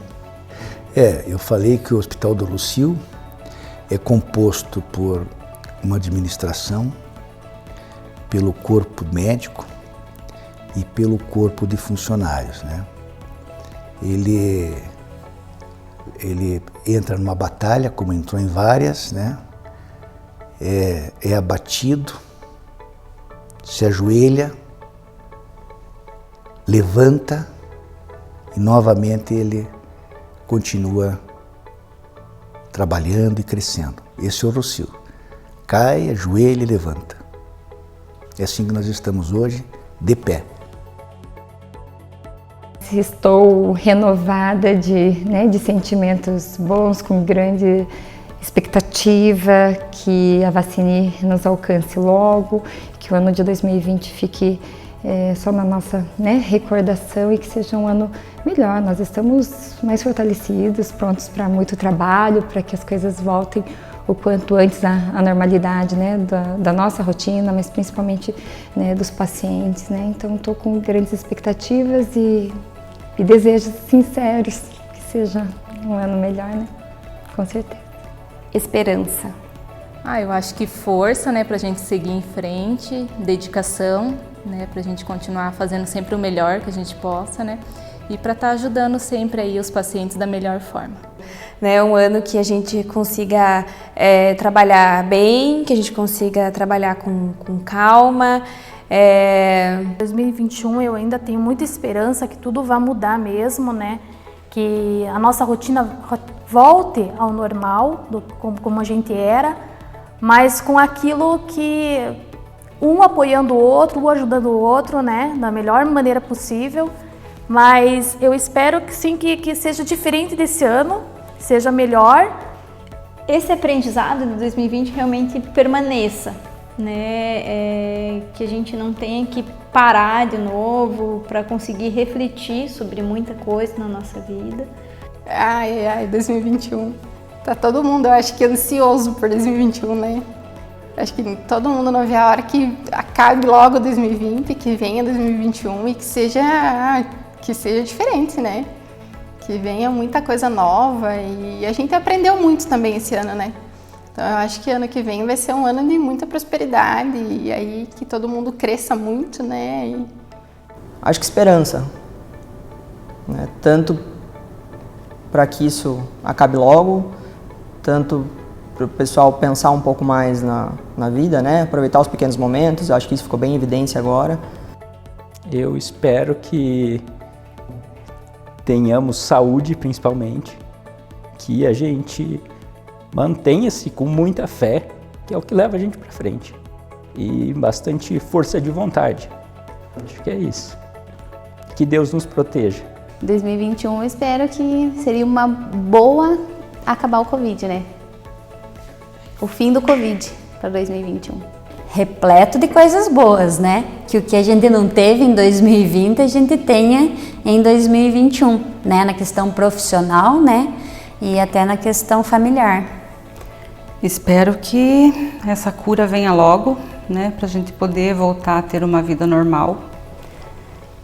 Eu falei que o Hospital do Rossio é composto por uma administração, pelo corpo médico e pelo corpo de funcionários, né? Ele entra numa batalha, como entrou em várias, né? É abatido, se ajoelha, levanta e novamente ele continua trabalhando e crescendo. Esse é o Rossio. Cai, ajoelha e levanta. É assim que nós estamos hoje, de pé. Estou renovada de sentimentos bons, com grande expectativa que a vacina nos alcance logo, que o ano de 2020 fique só na nossa recordação e que seja um ano melhor. Nós estamos mais fortalecidos, prontos para muito trabalho, para que as coisas voltem o quanto antes à normalidade, da nossa rotina, mas principalmente dos pacientes, Então estou com grandes expectativas e desejos sinceros que seja um ano melhor, Com certeza. Esperança. Eu acho que força, para a gente seguir em frente, dedicação, para a gente continuar fazendo sempre o melhor que a gente possa, e para estar ajudando sempre aí os pacientes da melhor forma. Um ano que a gente consiga trabalhar bem, que a gente consiga trabalhar com calma. 2021 eu ainda tenho muita esperança que tudo vai mudar mesmo, que a nossa rotina volte ao normal, como a gente era, mas com aquilo que um apoiando o outro, um ajudando o outro, da melhor maneira possível. Mas eu espero que sim, que seja diferente desse ano, seja melhor. Esse aprendizado de 2020 realmente permaneça, que a gente não tenha que parar de novo para conseguir refletir sobre muita coisa na nossa vida. 2021. Tá todo mundo, eu acho que ansioso por 2021, Acho que todo mundo não vê a hora que acabe logo 2020, que venha 2021 e que seja diferente, Que venha muita coisa nova e a gente aprendeu muito também esse ano, Então eu acho que ano que vem vai ser um ano de muita prosperidade e aí que todo mundo cresça muito, Acho que esperança, Tanto para que isso acabe logo, tanto para o pessoal pensar um pouco mais na vida, Aproveitar os pequenos momentos, eu acho que isso ficou bem em evidência agora. Eu espero que tenhamos saúde, principalmente, que a gente mantenha-se com muita fé, que é o que leva a gente para frente, e bastante força de vontade. Acho que é isso. Que Deus nos proteja. 2021 eu espero que seria uma boa acabar o Covid, O fim do Covid para 2021. Repleto de coisas boas, Que o que a gente não teve em 2020, a gente tenha em 2021, Na questão profissional, E até na questão familiar. Espero que essa cura venha logo, para a gente poder voltar a ter uma vida normal,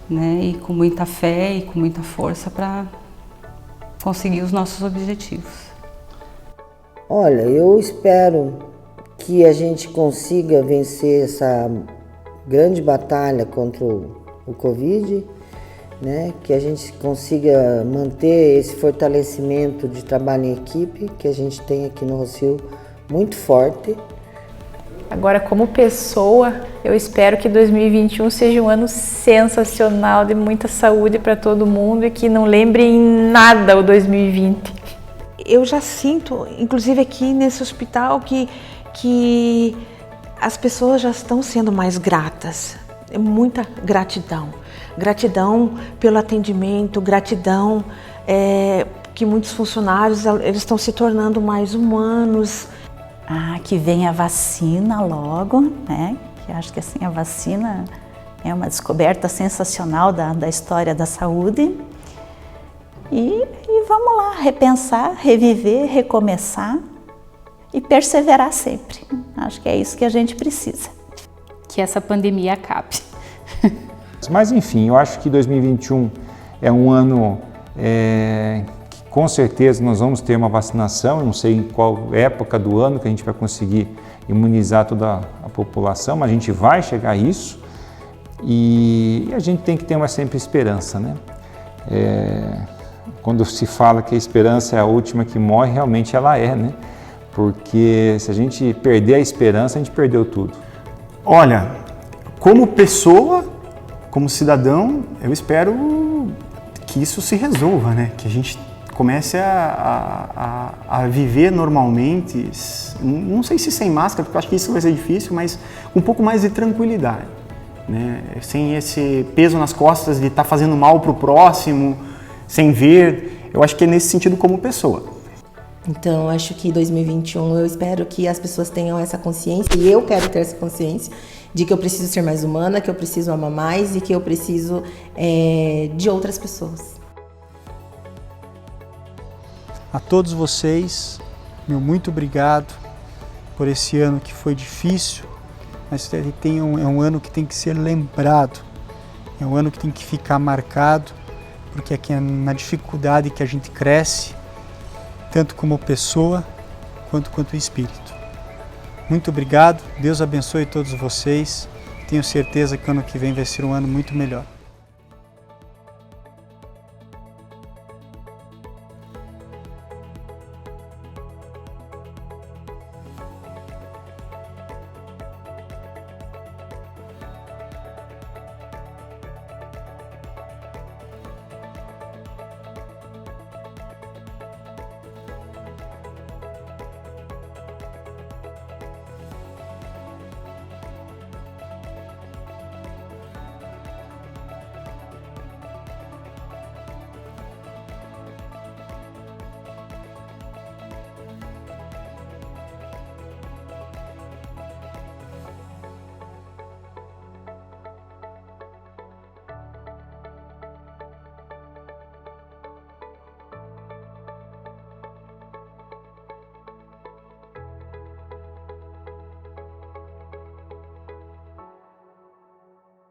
E com muita fé e com muita força para conseguir os nossos objetivos. Olha, eu espero que a gente consiga vencer essa grande batalha contra o Covid, que a gente consiga manter esse fortalecimento de trabalho em equipe que a gente tem aqui no Rossio muito forte. Agora, como pessoa, eu espero que 2021 seja um ano sensacional, de muita saúde para todo mundo e que não lembre em nada o 2020. Eu já sinto, inclusive aqui nesse hospital, que as pessoas já estão sendo mais gratas. É muita gratidão. Gratidão pelo atendimento, gratidão que muitos funcionários eles estão se tornando mais humanos. Que venha a vacina logo, Que acho que assim a vacina é uma descoberta sensacional da história da saúde. E vamos lá, repensar, reviver, recomeçar e perseverar sempre. Acho que é isso que a gente precisa. que essa pandemia acabe. Mas enfim, eu acho que 2021 é um ano que com certeza nós vamos ter uma vacinação, eu não sei em qual época do ano que a gente vai conseguir imunizar toda a população, mas a gente vai chegar a isso e a gente tem que ter sempre esperança, né? Quando se fala que a esperança é a última que morre, realmente ela é, né? Porque se a gente perder a esperança, a gente perdeu tudo. Olha, como pessoa, como cidadão, eu espero que isso se resolva, né? Que a gente comece a viver normalmente, não sei se sem máscara, porque eu acho que isso vai ser difícil, mas com um pouco mais de tranquilidade, né? Sem esse peso nas costas de estar fazendo mal para o próximo, sem ver. Eu acho que é nesse sentido como pessoa. Então, acho que 2021 eu espero que as pessoas tenham essa consciência, e eu quero ter essa consciência de que eu preciso ser mais humana, que eu preciso amar mais e que eu preciso de outras pessoas. A todos vocês, meu muito obrigado por esse ano que foi difícil, mas é um ano que tem que ser lembrado, é um ano que tem que ficar marcado, porque aqui é na dificuldade que a gente cresce, tanto como pessoa quanto espírito. Muito obrigado, Deus abençoe todos vocês, tenho certeza que o ano que vem vai ser um ano muito melhor.